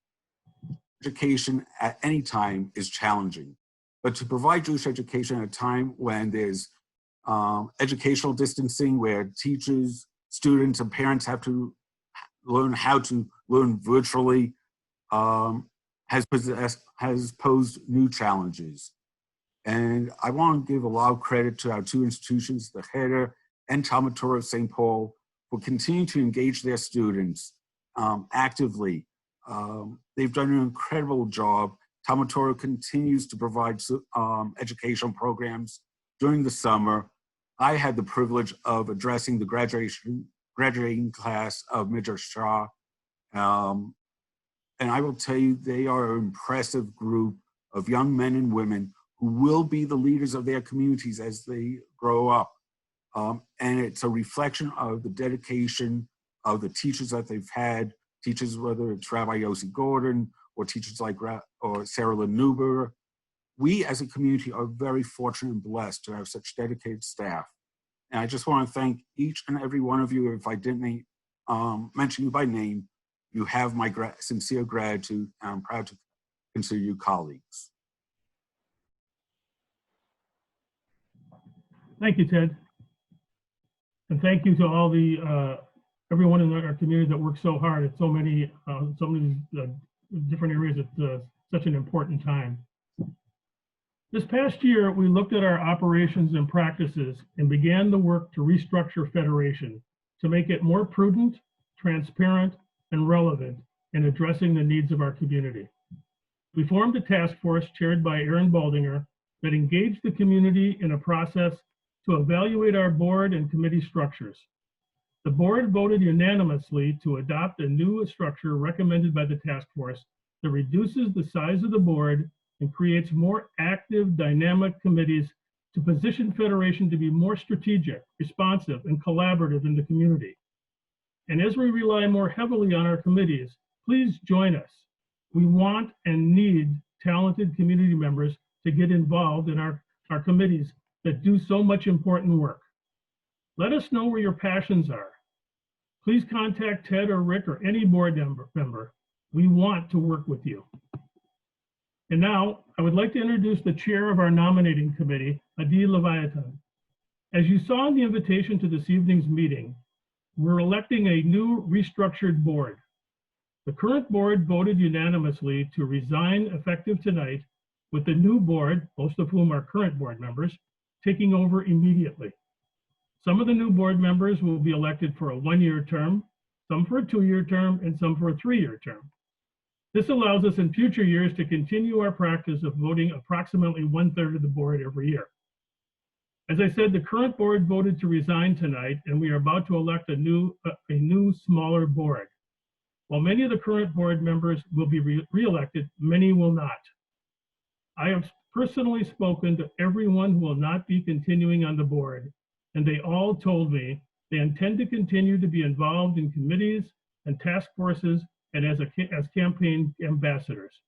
Education at any time is challenging, but to provide Jewish education at a time when there's educational distancing, where teachers, students, and parents have to learn how to learn virtually, has posed new challenges. And I want to give a lot of credit to our two institutions, the Cheder and Talmud Torah of St. Paul, for continuing to engage their students actively. They've done an incredible job. Talmud Torah continues to provide educational programs during the summer. I had the privilege of addressing the graduating class of Midrash Shah. And I will tell you, they are an impressive group of young men and women who will be the leaders of their communities as they grow up. And it's a reflection of the dedication of the teachers that they've had, teachers, whether it's Rabbi Yossi Gordon or teachers like Sarah Lynn Newberger. We as a community are very fortunate and blessed to have such dedicated staff. And I just want to thank each and every one of you. If I didn't mention you by name, you have my sincere gratitude, and I'm proud to consider you colleagues. Thank you, Ted. And thank you to all the everyone in our community that works so hard at so many different areas at such an important time. This past year, we looked at our operations and practices and began the work to restructure Federation to make it more prudent, transparent, and relevant in addressing the needs of our community. We formed a task force chaired by Aaron Baldinger that engaged the community in a process to evaluate our board and committee structures. The board voted unanimously to adopt a new structure recommended by the task force that reduces the size of the board and creates more active, dynamic committees to position Federation to be more strategic, responsive, and collaborative in the community. And as we rely more heavily on our committees, please join us. We want and need talented community members to get involved in our committees that do so much important work. Let us know where your passions are. Please contact Ted or Rick or any board member. We want to work with you. And now I would like to introduce the chair of our nominating committee, Adi Leviathan. As you saw in the invitation to this evening's meeting, we're electing a new restructured board. The current board voted unanimously to resign effective tonight, with the new board, most of whom are current board members, taking over immediately. Some of the new board members will be elected for a 1-year term, some for a 2-year term, and some for a 3-year term. This allows us in future years to continue our practice of voting approximately 1/3 of the board every year. As I said, the current board voted to resign tonight, and we are about to elect a new smaller board. While many of the current board members will be re-elected, many will not. I have personally spoken to everyone who will not be continuing on the board, and they all told me they intend to continue to be involved in committees and task forces and as campaign ambassadors.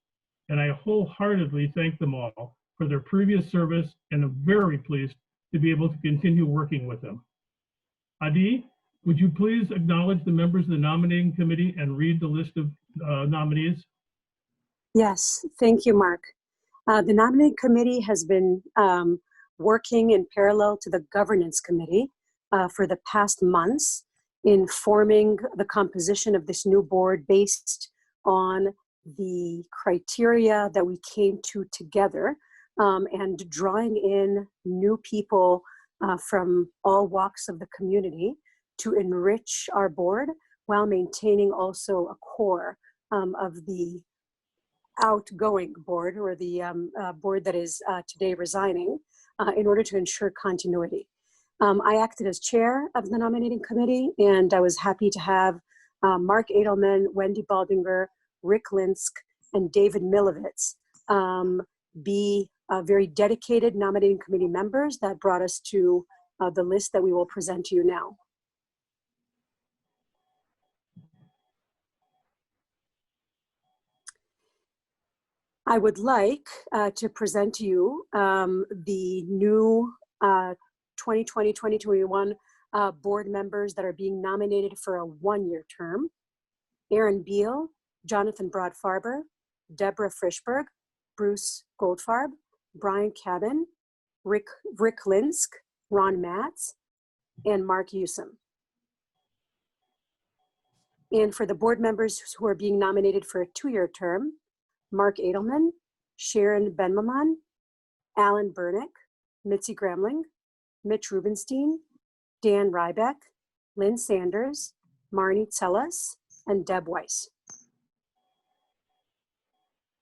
And I wholeheartedly thank them all for their previous service, and I'm very pleased to be able to continue working with them. Adi, would you please acknowledge the members of the nominating committee and read the list of nominees? Yes, thank you, Mark. The nominating committee has been working in parallel to the governance committee for the past months in forming the composition of this new board based on the criteria that we came to together, and drawing in new people from all walks of the community to enrich our board while maintaining also a core of the outgoing board, or the board that is today resigning, in order to ensure continuity. I acted as chair of the nominating committee, and I was happy to have Mark Edelman, Wendy Baldinger, Rick Linsk, and David Milovitz be very dedicated nominating committee members that brought us to the list that we will present to you now. I would like to present to you the new 2020-2021 board members that are being nominated for a 1-year term. Aaron Beal, Jonathan Broad-Farber, Deborah Frischberg, Bruce Goldfarb, Brian Cabin, Rick Linsk, Ron Matz, and Mark Usum. And for the board members who are being nominated for a 2-year term, Mark Edelman, Sharon Benmaman, Alan Bernick, Mitzi Gramling, Mitch Rubenstein, Dan Rybeck, Lynn Sanders, Marnie Tsellas, and Deb Weiss.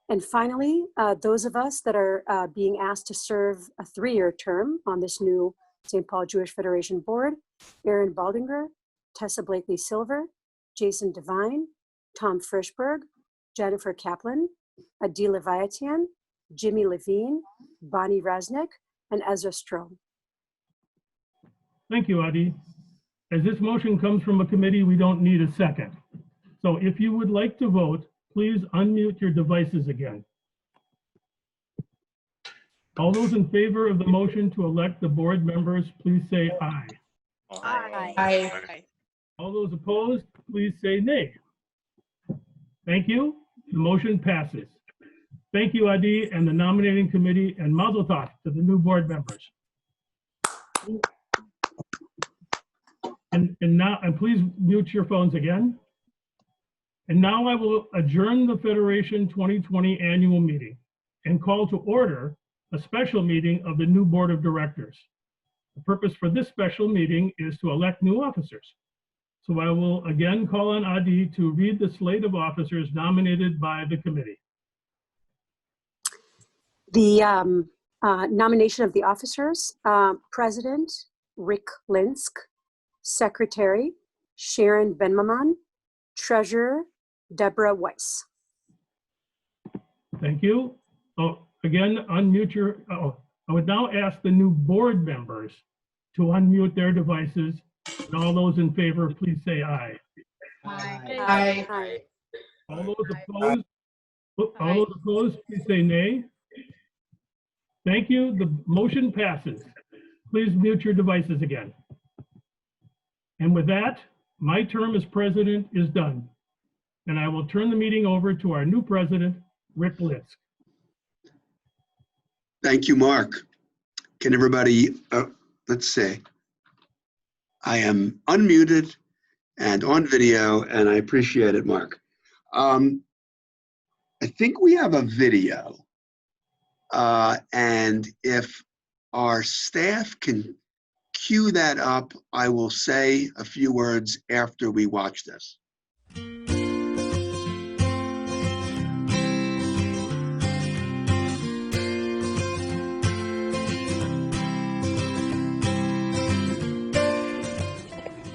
And finally, those of us that are being asked to serve a 3-year term on this new St. Paul Jewish Federation board: Aaron Baldinger, Tessa Blakely Silver, Jason Devine, Tom Frischberg, Jennifer Kaplan, Adi Leviathan, Jimmy Levine, Bonnie Resnick, and Ezra Strom. Thank you, Adi. As this motion comes from a committee, we don't need a second. So if you would like to vote, please unmute your devices again. All those in favor of the motion to elect the board members, please say aye. Aye. All those opposed, please say nay. Thank you. The motion passes. Thank you, Adi, and the nominating committee, and mazel tov to the new board members. And now, and please mute your phones again. And now I will adjourn the Federation 2020 annual meeting and call to order a special meeting of the new board of directors. The purpose for this special meeting is to elect new officers. So I will again call on Adi to read the slate of officers nominated by the committee. The nomination of the officers: President Rick Linsk, Secretary Sharon Benmaman, Treasurer Deborah Weiss. Thank you. Oh, again, unmute your, I would now ask the new board members to unmute their devices. And all those in favor, please say aye. Aye. Aye. All those opposed, please say nay. Thank you. The motion passes. Please mute your devices again. And with that, my term as president is done. And I will turn the meeting over to our new president, Rick Linsk. Thank you, Mark. Can everybody, let's see. I am unmuted and on video, and I appreciate it, Mark. I think we have a video. And if our staff can cue that up, I will say a few words after we watch this.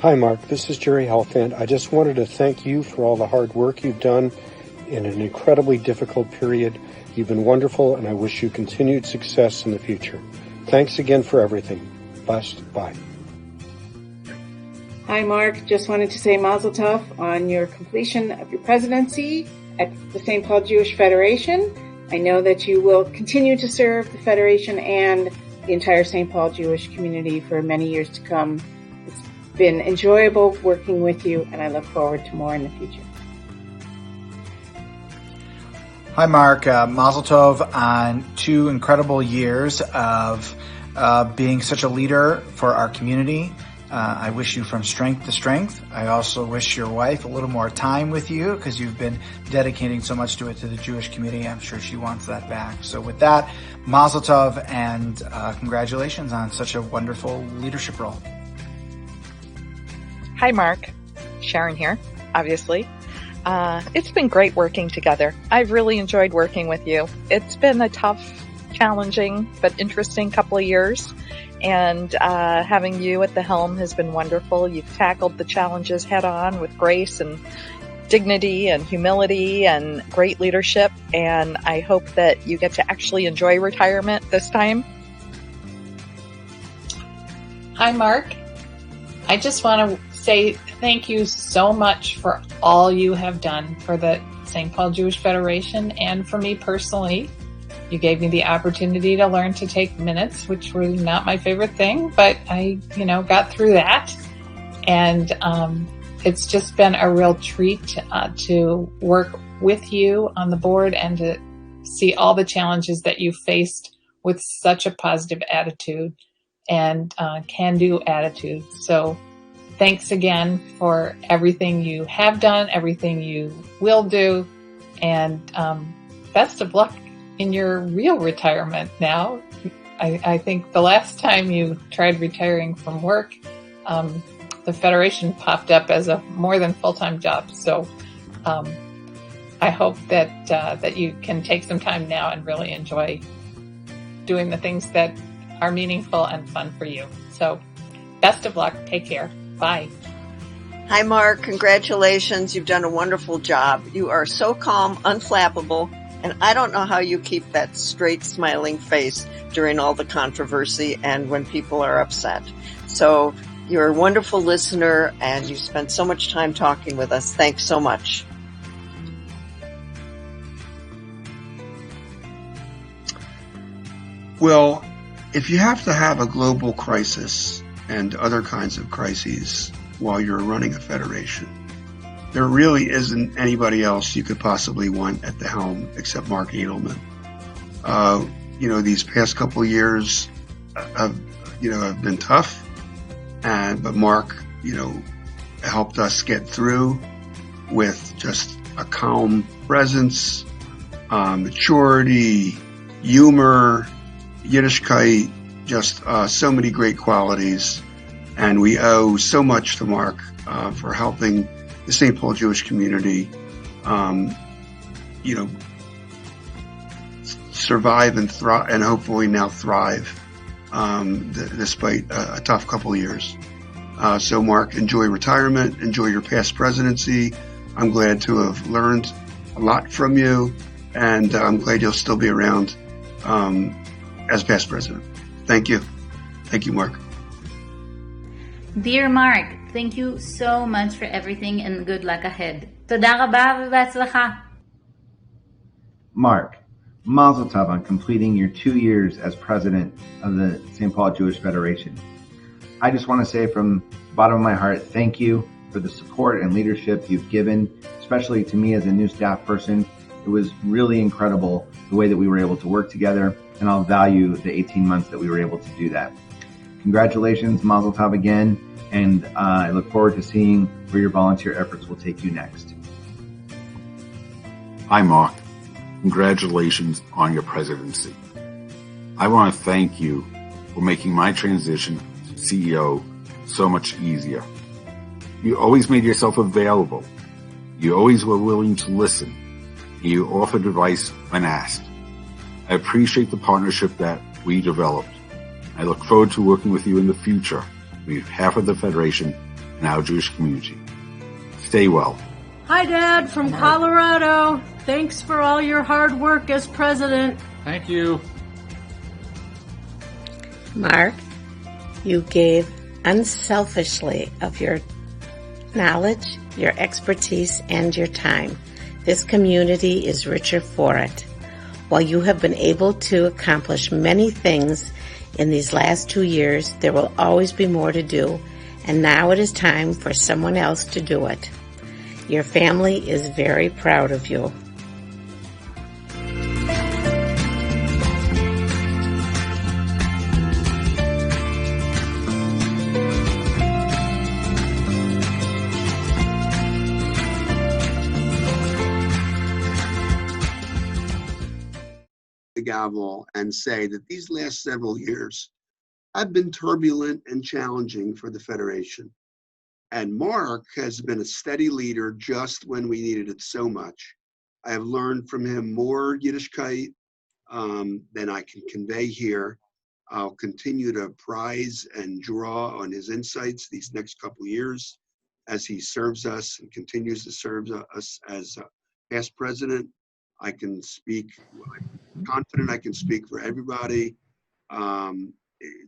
Hi, Mark. This is Jerry Halfand. I just wanted to thank you for all the hard work you've done in an incredibly difficult period. You've been wonderful, and I wish you continued success in the future. Thanks again for everything. Blessed. Bye. Hi, Mark. Just wanted to say Mazel Tov on your completion of your presidency at the St. Paul Jewish Federation. I know that you will continue to serve the Federation and the entire St. Paul Jewish community for many years to come. It's been enjoyable working with you, and I look forward to more in the future. Hi, Mark. Mazel Tov on 2 incredible years of being such a leader for our community. I wish you from strength to strength. I also wish your wife a little more time with you because you've been dedicating so much to it to the Jewish community. I'm sure she wants that back. So with that, Mazel Tov and congratulations on such a wonderful leadership role. Hi, Mark. Sharon here, obviously. It's been great working together. I've really enjoyed working with you. It's been a tough, challenging, but interesting couple of years. And having you at the helm has been wonderful. You've tackled the challenges head on with grace and dignity and humility and great leadership. And I hope that you get to actually enjoy retirement this time. Hi, Mark. I just want to say thank you so much for all you have done for the St. Paul Jewish Federation and for me personally. You gave me the opportunity to learn to take minutes, which was not my favorite thing, but I, got through that. And it's just been a real treat to work with you on the board and to see all the challenges that you faced with such a positive attitude and can-do attitude. So thanks again for everything you have done, everything you will do, and best of luck in your real retirement now. I think the last time you tried retiring from work, the Federation popped up as a more than full-time job. So I hope that you can take some time now and really enjoy doing the things that are meaningful and fun for you. So best of luck. Take care. Bye. Hi, Mark. Congratulations. You've done a wonderful job. You are so calm, unflappable, and I don't know how you keep that straight, smiling face during all the controversy and when people are upset. So you're a wonderful listener, and you spent so much time talking with us. Thanks so much. Well, if you have to have a global crisis and other kinds of crises while you're running a federation, there really isn't anybody else you could possibly want at the helm except Mark Edelman. These past couple of years have been tough, but Mark, helped us get through with just a calm presence, maturity, humor, Yiddishkeit, just so many great qualities. And we owe so much to Mark for helping the St. Paul Jewish community, survive and thrive, and hopefully now thrive, despite a tough couple of years. So Mark, enjoy retirement, enjoy your past presidency. I'm glad to have learned a lot from you, and I'm glad you'll still be around as past president. Thank you. Thank you, Mark. Dear Mark, Thank you so much for everything and good luck ahead. תודה רבה ובהצלחה. Mark, Mazel Tov on completing your 2 years as president of the St. Paul Jewish Federation. I just want to say from the bottom of my heart, thank you for the support and leadership you've given, especially to me as a new staff person. It was really incredible the way that we were able to work together, and I'll value the 18 months that we were able to do that. Congratulations, Mazel Tov again, and I look forward to seeing where your volunteer efforts will take you next. Hi, Mark. Congratulations on your presidency. I want to thank you for making my transition to CEO so much easier. You always made yourself available. You always were willing to listen. And you offered advice when asked. I appreciate the partnership that we developed. I look forward to working with you in the future on behalf of the Federation and our Jewish community. Stay well. Hi, Dad, from Colorado. Thanks for all your hard work as president. Thank you. Mark, you gave unselfishly of your knowledge, your expertise, and your time. This community is richer for it. While you have been able to accomplish many things in these last 2 years, there will always be more to do, and now it is time for someone else to do it. Your family is very proud of you. The gavel and say that these last several years have been turbulent and challenging for the Federation. And Mark has been a steady leader just when we needed it so much. I have learned from him more Yiddishkeit than I can convey here. I'll continue to prize and draw on his insights these next couple of years as he serves us and continues to serve us as past president. I can speak, I'm confident I can speak for everybody.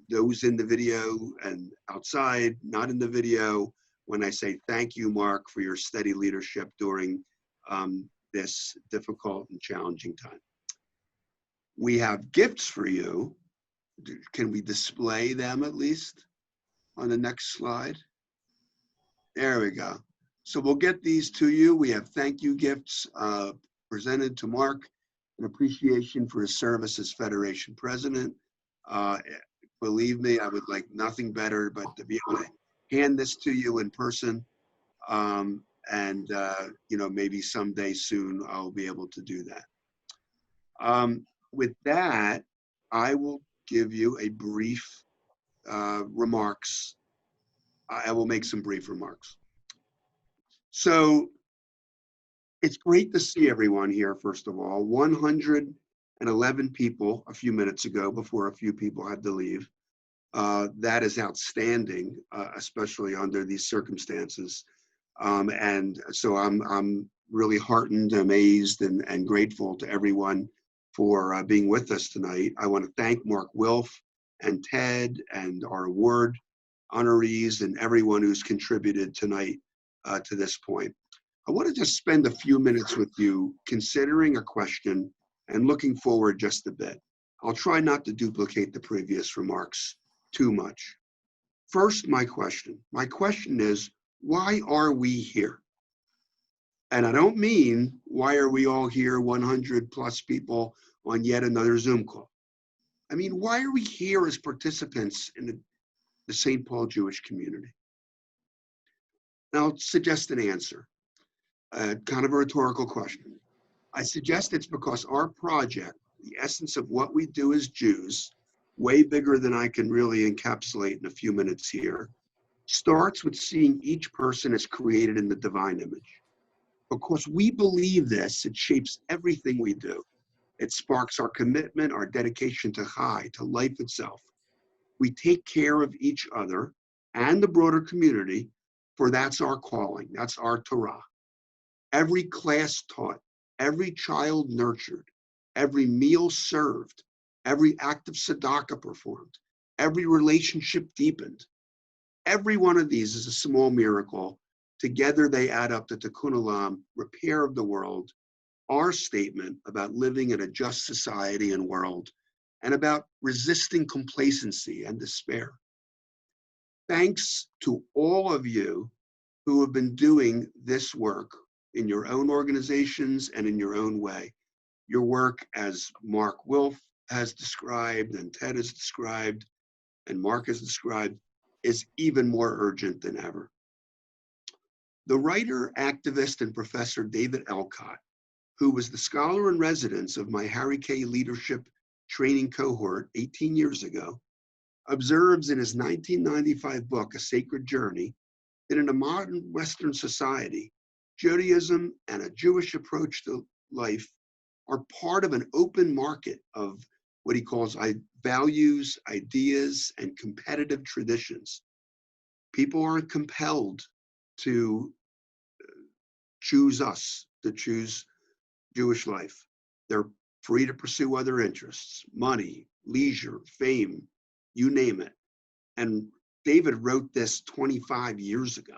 Those in the video and outside, not in the video, when I say thank you, Mark, for your steady leadership during this difficult and challenging time. We have gifts for you. Can we display them at least on the next slide? There we go. So we'll get these to you. We have thank you gifts presented to Mark, an appreciation for his service as Federation President. Believe me, I would like nothing better but to be able to hand this to you in person. You know, maybe someday soon I'll be able to do that. With that, I will give you a brief remarks. I will make some brief remarks. So it's great to see everyone here, first of all. 111 people a few minutes ago before a few people had to leave. That is outstanding, especially under these circumstances. And so I'm really heartened, amazed, and grateful to everyone for being with us tonight. I want to thank Mark Wilf and Ted and our award honorees and everyone who's contributed tonight to this point. I want to just spend a few minutes with you considering a question and looking forward just a bit. I'll try not to duplicate the previous remarks too much. First, my question. My question is, why are we here? And I don't mean, why are we all here, 100 plus people on yet another Zoom call? I mean, why are we here as participants in the St. Paul Jewish community? Now, I'll suggest an answer, kind of a rhetorical question. I suggest it's because our project, the essence of what we do as Jews, way bigger than I can really encapsulate in a few minutes here, starts with seeing each person as created in the divine image. Because we believe this, it shapes everything we do. It sparks our commitment, our dedication to Chai, to life itself. We take care of each other and the broader community, for that's our calling, that's our Torah. Every class taught, every child nurtured, every meal served, every act of tzedakah performed, every relationship deepened, Every one of these is a small miracle. Together they add up to Tikkun Olam, repair of the world, our statement about living in a just society and world, and about resisting complacency and despair. Thanks to all of you who have been doing this work in your own organizations and in your own way. Your work, as Mark Wilf has described, and Ted has described, and Mark has described, is even more urgent than ever. The writer, activist, and professor David Elcott, who was the scholar in residence of my Harry K. leadership training cohort 18 years ago, observes in his 1995 book, A Sacred Journey, that in a modern Western society, Judaism and a Jewish approach to life are part of an open market of what he calls values, ideas, and competitive traditions. People aren't compelled to choose us, to choose Jewish life. They're free to pursue other interests, money, leisure, fame, you name it. And David wrote this 25 years ago.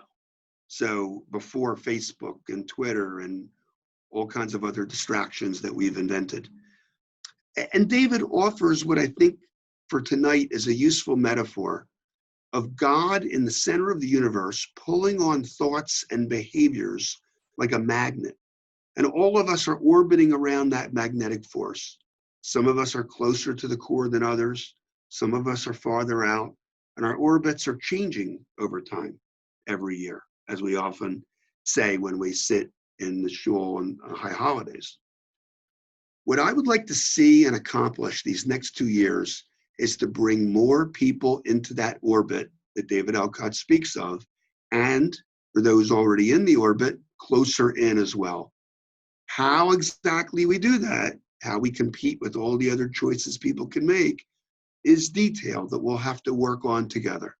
So before Facebook and Twitter and all kinds of other distractions that we've invented. And David offers what I think for tonight is a useful metaphor of God in the center of the universe, pulling on thoughts and behaviors like a magnet. And all of us are orbiting around that magnetic force. Some of us are closer to the core than others. Some of us are farther out. And our orbits are changing over time, every year, as we often say when we sit in the shul on high holidays. What I would like to see and accomplish these next 2 years is to bring more people into that orbit that David Elcott speaks of, and for those already in the orbit, closer in as well. How exactly we do that, how we compete with all the other choices people can make, is detail that we'll have to work on together.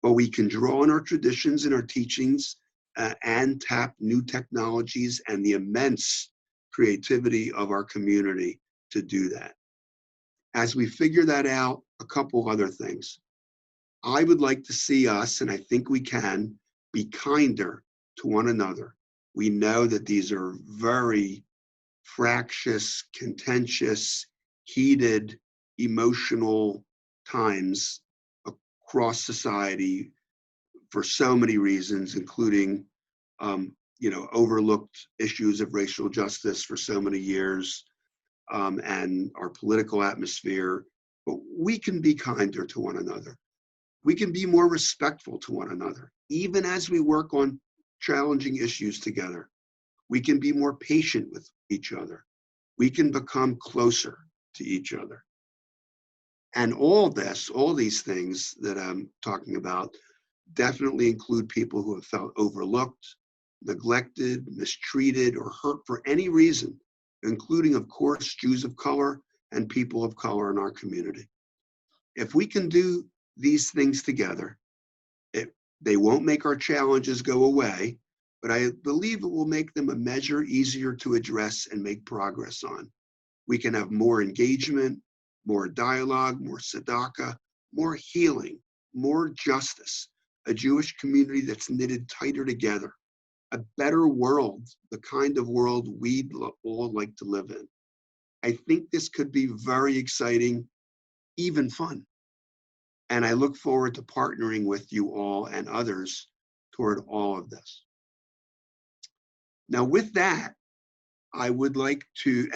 But we can draw on our traditions and our teachings and tap new technologies and the immense creativity of our community to do that. As we figure that out, a couple of other things. I would like to see us, and I think we can, be kinder to one another. We know that these are very fractious, contentious, heated, emotional times across society for so many reasons, including overlooked issues of racial justice for so many years, and our political atmosphere. But we can be kinder to one another. We can be more respectful to one another, even as we work on challenging issues together. We can be more patient with each other. We can become closer to each other. And all these things that I'm talking about definitely include people who have felt overlooked, neglected, mistreated, or hurt for any reason, including, of course, Jews of color and people of color in our community. If we can do these things together, they won't make our challenges go away, but I believe it will make them a measure easier to address and make progress on. We can have more engagement, more dialogue, more tzedakah, more healing, more justice, a Jewish community that's knitted tighter together, a better world, the kind of world we'd all like to live in. I think this could be very exciting, even fun. And I look forward to partnering with you all and others toward all of this. Now, with that, I would like to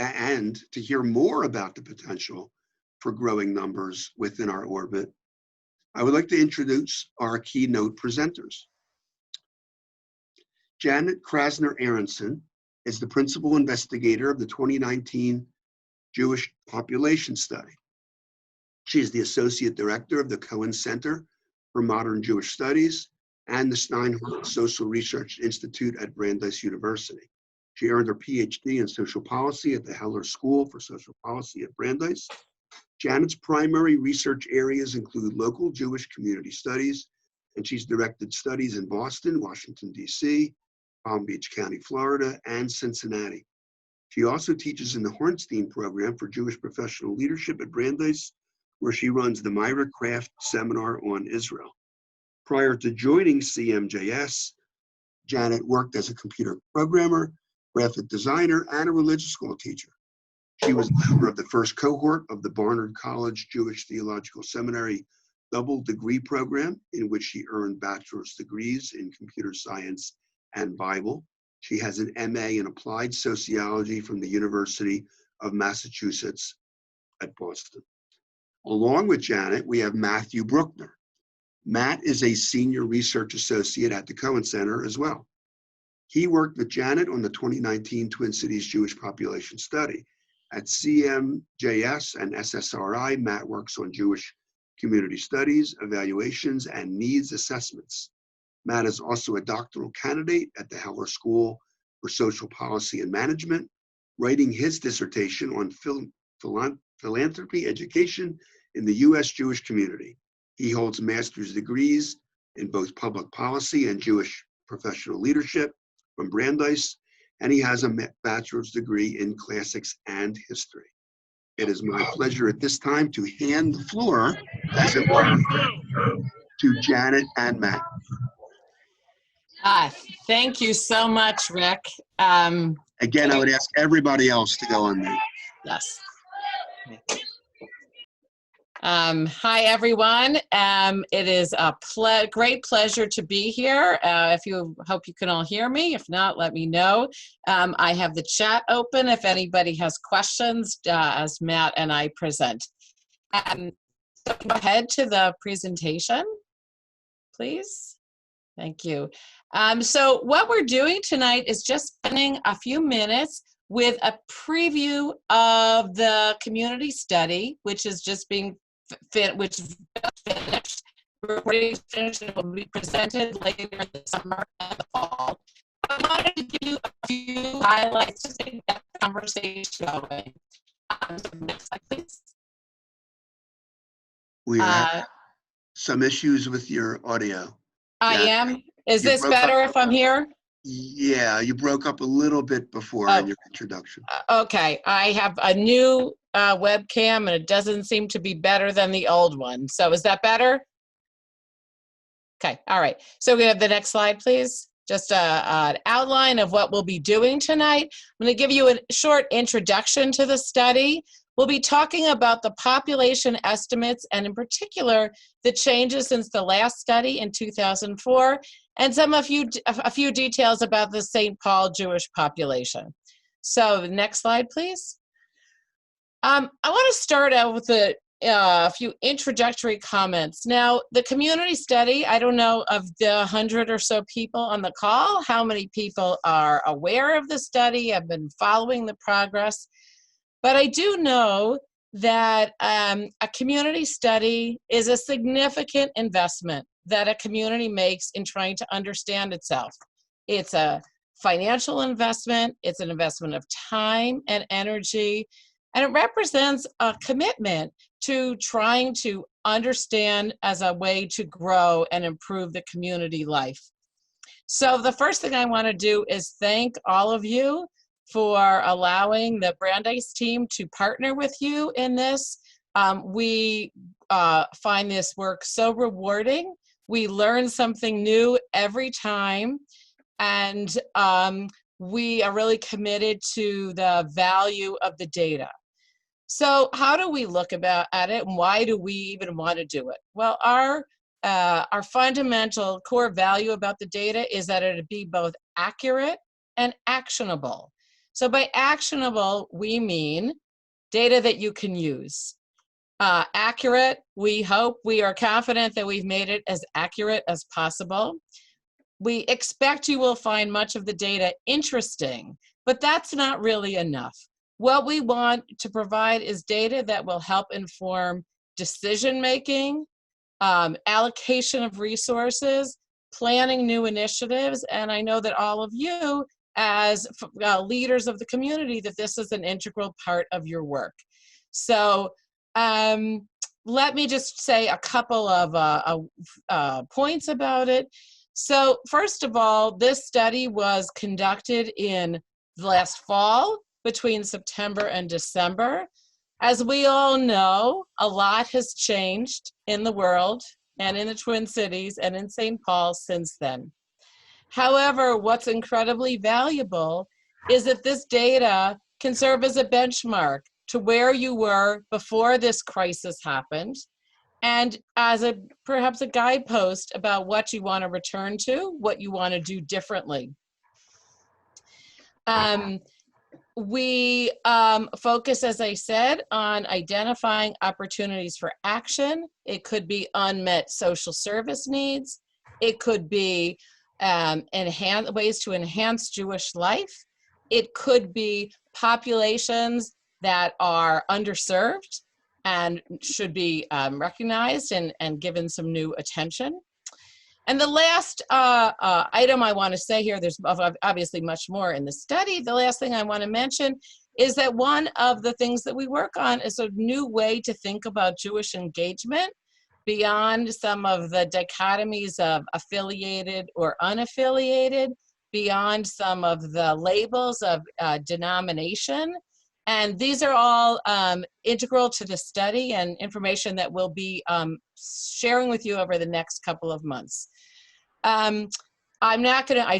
hear more about the potential for growing numbers within our orbit. I would like to introduce our keynote presenters. Janet Krasner Aronson is the principal investigator of the 2019 Jewish Population Study. She is the associate director of the Cohen Center for Modern Jewish Studies and the Steinhardt Social Research Institute at Brandeis University. She earned her PhD in social policy at the Heller School for Social Policy at Brandeis. Janet's primary research areas include local Jewish community studies, and she's directed studies in Boston, Washington, D.C., Palm Beach County, Florida, and Cincinnati. She also teaches in the Hornstein Program for Jewish Professional Leadership at Brandeis, where she runs the Myra Kraft Seminar on Israel. Prior to joining CMJS, Janet worked as a computer programmer, graphic designer, and a religious school teacher. She was a member of the first cohort of the Barnard College Jewish Theological Seminary double degree program, in which she earned bachelor's degrees in computer science and Bible. She has an MA in applied sociology from the University of Massachusetts at Boston. Along with Janet, we have Matthew Bruckner. Matt is a senior research associate at the Cohen Center as well. He worked with Janet on the 2019 Twin Cities Jewish Population Study. At CMJS and SSRI, Matt works on Jewish community studies, evaluations, and needs assessments. Matt is also a doctoral candidate at the Heller School for Social Policy and Management, writing his dissertation on philanthropy education in the U.S. Jewish community. He holds master's degrees in both public policy and Jewish professional leadership from Brandeis, and he has a bachelor's degree in classics and history. It is my pleasure at this time to hand the floor, as it were, to Janet and Matt. Thank you so much, Rick. Again, I would ask everybody else to go on mute. Yes. Hi, everyone. It is a great pleasure to be here. Hope you can all hear me. If not, let me know. I have the chat open if anybody has questions as Matt and I present. So go ahead to the presentation, please. Thank you. So what we're doing tonight is just spending a few minutes with a preview of the community study, which is just being which is finished. We're ready to finish and it will be presented later in the summer and the fall. I wanted to do a few highlights to get that conversation going. Next slide, please. We have some issues with your audio. I am. Is this better if I'm here? Yeah, you broke up a little bit before in your introduction. Okay, I have a new webcam and it doesn't seem to be better than the old one. So is that better? Okay, all right. So we have the next slide, please. Just an outline of what we'll be doing tonight. I'm going to give you a short introduction to the study. We'll be talking about the population estimates and in particular, the changes since the last study in 2004 and a few details about the St. Paul Jewish population. So the next slide, please. I want to start out with a few introductory comments. Now, the community study, I don't know of the 100 or so people on the call, how many people are aware of the study, have been following the progress. But I do know that a community study is a significant investment that a community makes in trying to understand itself. It's a financial investment, it's an investment of time and energy, and it represents a commitment to trying to understand as a way to grow and improve the community life. So the first thing I want to do is thank all of you for allowing the Brandeis team to partner with you in this. We find this work so rewarding. We learn something new every time, and we are really committed to the value of the data. So how do we look at it, and why do we even want to do it? Well, our fundamental core value about the data is that it be both accurate and actionable. So by actionable, we mean data that you can use. Accurate, we are confident that we've made it as accurate as possible. We expect you will find much of the data interesting, but that's not really enough. What we want to provide is data that will help inform decision-making, allocation of resources, planning new initiatives, and I know that all of you as leaders of the community that this is an integral part of your work. So let me just say a couple of points about it. So first of all, this study was conducted in last fall between September and December. As we all know, a lot has changed in the world and in the Twin Cities and in St. Paul since then. However, what's incredibly valuable is that this data can serve as a benchmark to where you were before this crisis happened, and as perhaps a guidepost about what you want to return to, what you want to do differently. We focus, as I said, on identifying opportunities for action. It could be unmet social service needs. It could be ways to enhance Jewish life. It could be populations that are underserved and should be recognized and given some new attention. And the last item I want to say here, there's obviously much more in the study. The last thing I want to mention is that one of the things that we work on is a new way to think about Jewish engagement beyond some of the dichotomies of affiliated or unaffiliated, beyond some of the labels of denomination. And these are all integral to the study and information that we'll be sharing with you over the next couple of months. I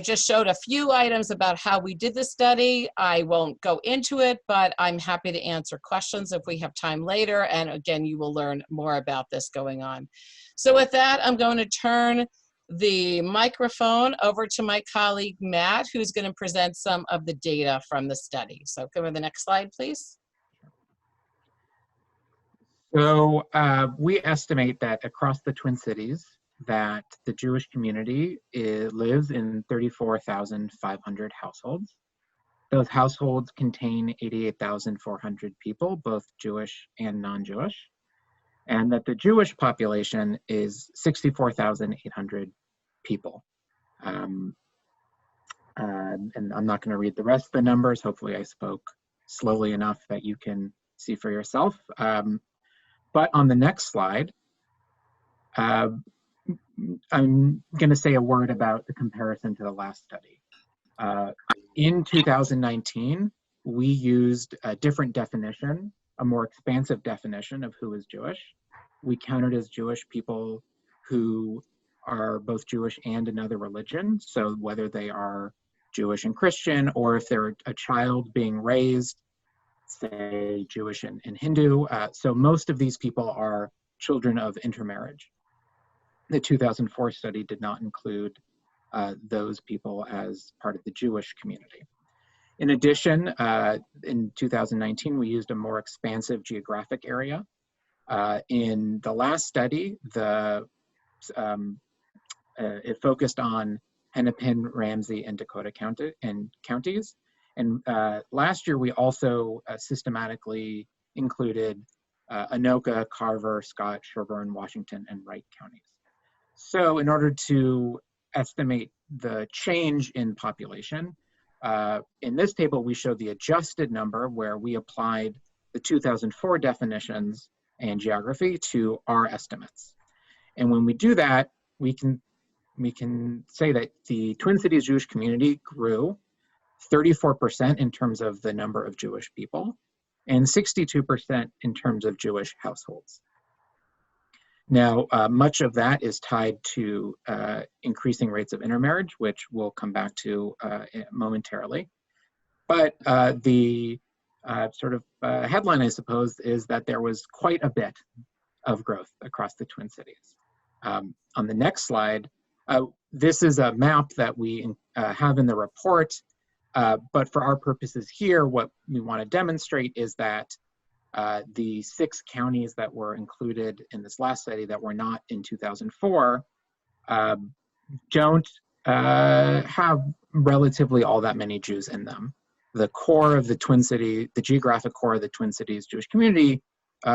just showed a few items about how we did the study. I won't go into it, but I'm happy to answer questions if we have time later. And again, you will learn more about this going on. So with that, I'm going to turn the microphone over to my colleague, Matt, who's going to present some of the data from the study. So go to the next slide, please. So we estimate that across the Twin Cities, that the Jewish community lives in 34,500 households. Those households contain 88,400 people, both Jewish and non-Jewish, and that the Jewish population is 64,800 people. And I'm not going to read the rest of the numbers. Hopefully I spoke slowly enough that you can see for yourself. But on the next slide, I'm going to say a word about the comparison to the last study. In 2019, we used a different definition, a more expansive definition of who is Jewish. We counted as Jewish people who are both Jewish and another religion. So whether they are Jewish and Christian, or if they're a child being raised, say Jewish and Hindu. So most of these people are children of intermarriage. The 2004 study did not include those people as part of the Jewish community. In addition, in 2019, we used a more expansive geographic area. In the last study, it focused on Hennepin, Ramsey, and Dakota counties. And last year, we also systematically included Anoka, Carver, Scott, Sherburne, Washington, and Wright counties. So in order to estimate the change in population, in this table, we show the adjusted number where we applied the 2004 definitions and geography to our estimates. And when we do that, we can say that the Twin Cities Jewish community grew 34% in terms of the number of Jewish people and 62% in terms of Jewish households. Now, much of that is tied to increasing rates of intermarriage, which we'll come back to momentarily. But the sort of headline, I suppose, is that there was quite a bit of growth across the Twin Cities. On the next slide, this is a map that we have in the report, but for our purposes here, what we want to demonstrate is that the 6 counties that were included in this last study that were not in 2004 don't have relatively all that many Jews in them. The core of the Twin City, the geographic core of the Twin Cities Jewish community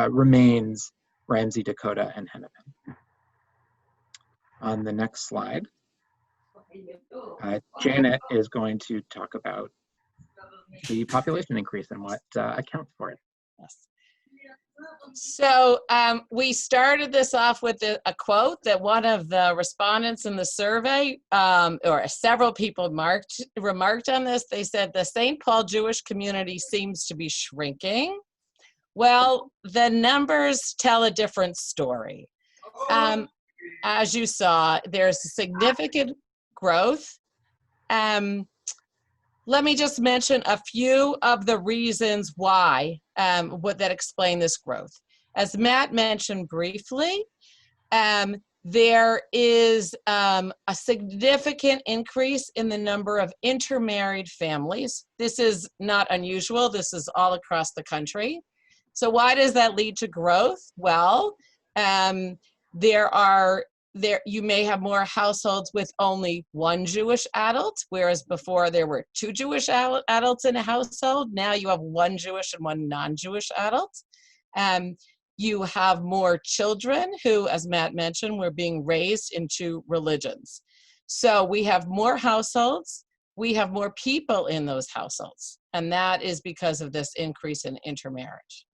remains Ramsey, Dakota, and Hennepin. On the next slide, Janet is going to talk about the population increase and what accounts for it. Yes. So we started this off with a quote that one of the respondents in the survey, or several people remarked on this. They said, the St. Paul Jewish community seems to be shrinking. Well, the numbers tell a different story. as you saw, there's significant growth. Let me just mention a few of the reasons why that explain this growth. As Matt mentioned briefly, there is a significant increase in the number of intermarried families. This is not unusual. This is all across the country. So why does that lead to growth? Well, you may have more households with only one Jewish adult, whereas before there were two Jewish adults in a household. Now you have one Jewish and one non-Jewish adult. You have more children who, as Matt mentioned, were being raised in two religions. So we have more households, we have more people in those households, and that is because of this increase in intermarriage.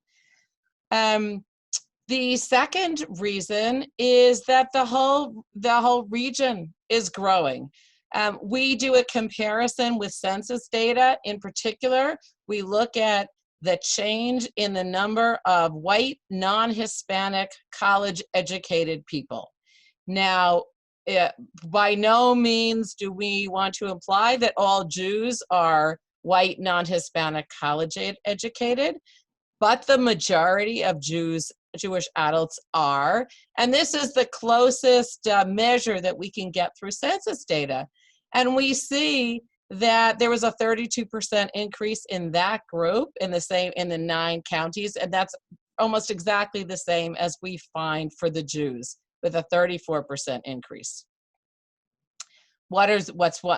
The second reason is that the whole region is growing. We do a comparison with census data. In particular, we look at the change in the number of white, non-Hispanic, college-educated people. Now, by no means do we want to imply that all Jews are white, non-Hispanic, college-educated, but the majority of Jewish adults are, and this is the closest measure that we can get through census data. And we see that there was a 32% increase in that group in the 9 counties, and that's almost exactly the same as we find for the Jews, with a 34% increase. What's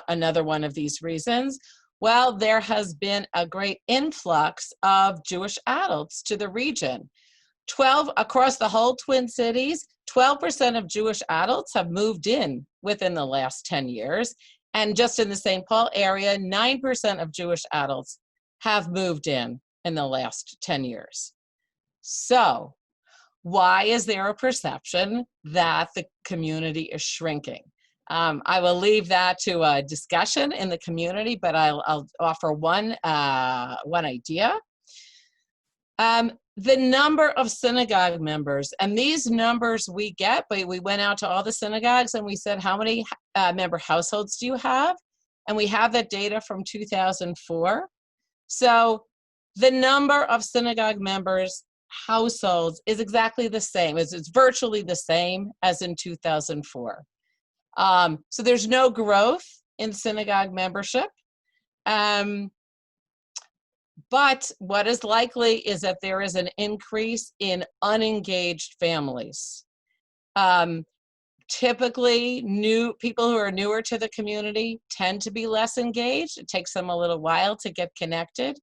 another one of these reasons? Well, there has been a great influx of Jewish adults to the region. Across the whole Twin Cities, 12% of Jewish adults have moved in within the last 10 years. And just in the St. Paul area, 9% of Jewish adults have moved in the last 10 years. So why is there a perception that the community is shrinking? I will leave that to a discussion in the community, but I'll offer one idea. The number of synagogue members, and these numbers we get, but we went out to all the synagogues and we said, how many member households do you have? And we have that data from 2004. So the number of synagogue members households is exactly the same. It's virtually the same as in 2004. So there's no growth in synagogue membership. But what is likely is that there is an increase in unengaged families. Typically, new people who are newer to the community tend to be less engaged. It takes them a little while to get connected.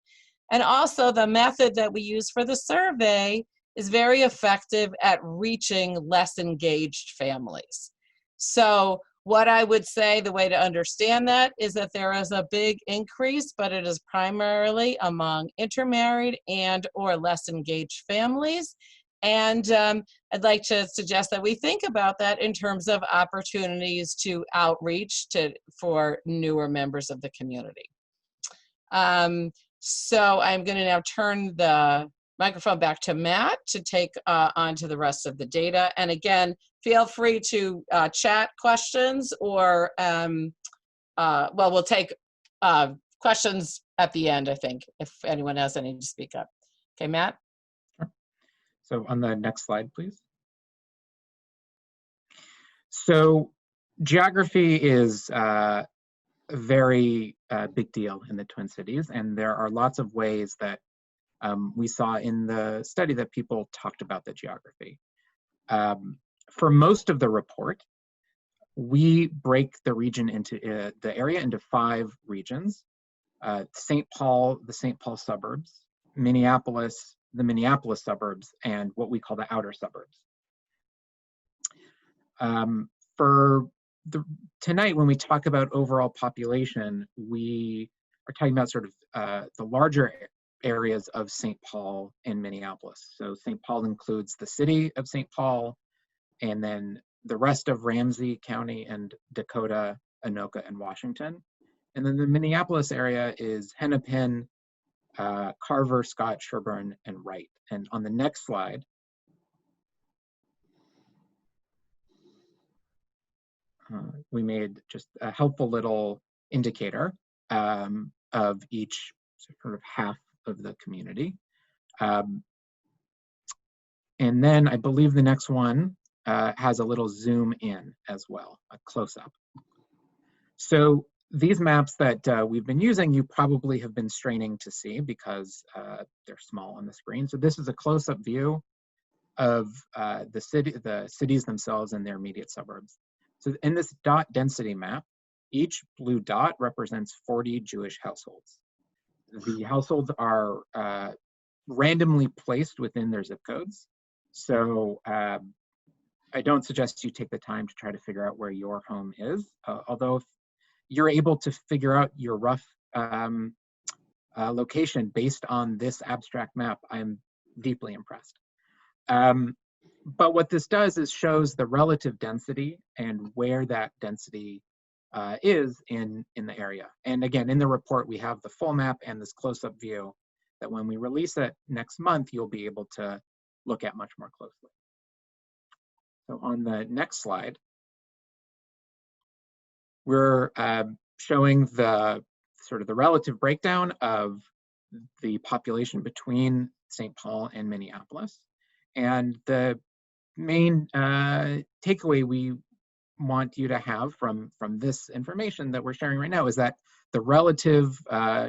And also the method that we use for the survey is very effective at reaching less engaged families. So what I would say, the way to understand that is that there is a big increase, but it is primarily among intermarried and or less engaged families. And I'd like to suggest that we think about that in terms of opportunities to outreach for newer members of the community. So I'm going to now turn the microphone back to Matt to take on to the rest of the data. And again, feel free to chat questions or, well, we'll take questions at the end, I think, if anyone has any to speak up. Okay, Matt? Sure. So on the next slide, please. So geography is a very big deal in the Twin Cities, and there are lots of ways that we saw in the study that people talked about the geography. For most of the report, we break the region into the area into 5 regions: St. Paul, the St. Paul suburbs; Minneapolis, the Minneapolis suburbs; and what we call the outer suburbs. Tonight, when we talk about overall population, we are talking about sort of the larger areas of St. Paul and Minneapolis. So St. Paul includes the city of St. Paul, and then the rest of Ramsey County and Dakota, Anoka, and Washington. And then the Minneapolis area is Hennepin, Carver, Scott, Sherburne, and Wright. And on the next slide, we made just a helpful little indicator of each sort of half of the community. And then I believe the next one has a little zoom in as well, a close-up. So these maps that we've been using, you probably have been straining to see because they're small on the screen. So this is a close-up view of the cities themselves and their immediate suburbs. So in this dot density map, each blue dot represents 40 Jewish households. The households are randomly placed within their zip codes. So I don't suggest you take the time to try to figure out where your home is, although if you're able to figure out your rough location based on this abstract map, I'm deeply impressed. But what this does is shows the relative density and where that density is in the area. And again, in the report, we have the full map and this close-up view that when we release it next month, you'll be able to look at much more closely. So on the next slide, we're showing the sort of the relative breakdown of the population between St. Paul and Minneapolis. And the main takeaway we want you to have from this information that we're sharing right now is that the relative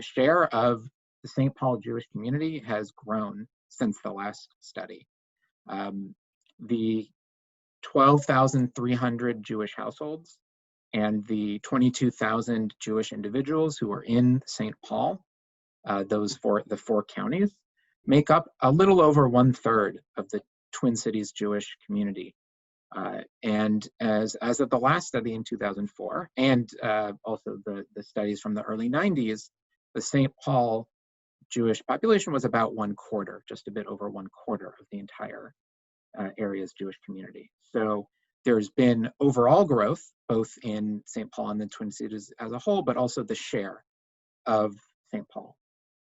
share of the St. Paul Jewish community has grown since the last study. The 12,300 Jewish households and the 22,000 Jewish individuals who are in St. Paul, the four counties, make up a little over 1/3 of the Twin Cities Jewish community. And as of the last study in 2004, and also the studies from the early 90s, the St. Paul Jewish population was about 1/4, just a bit over 1/4 of the entire area's Jewish community. So there's been overall growth, both in St. Paul and the Twin Cities as a whole, but also the share of St. Paul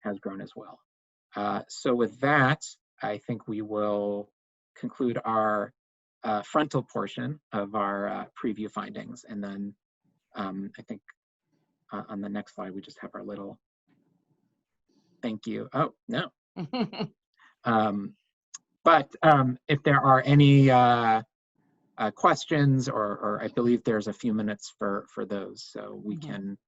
has grown as well. So with that, I think we will conclude our frontal portion of our preview findings. And then I think on the next slide, we just have our little thank you. Oh, no. But if there are any questions, or I believe there's a few minutes for those, so we can,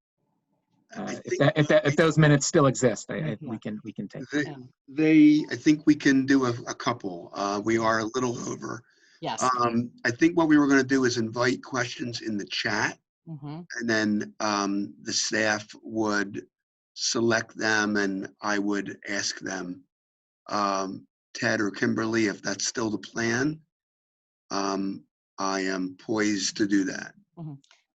if those minutes still exist, we can take them. I think we can do a couple. We are a little over. Yes. I think what we were going to do is invite questions in the chat, and then the staff would select them and I would ask them. Ted or Kimberly, if that's still the plan, I am poised to do that.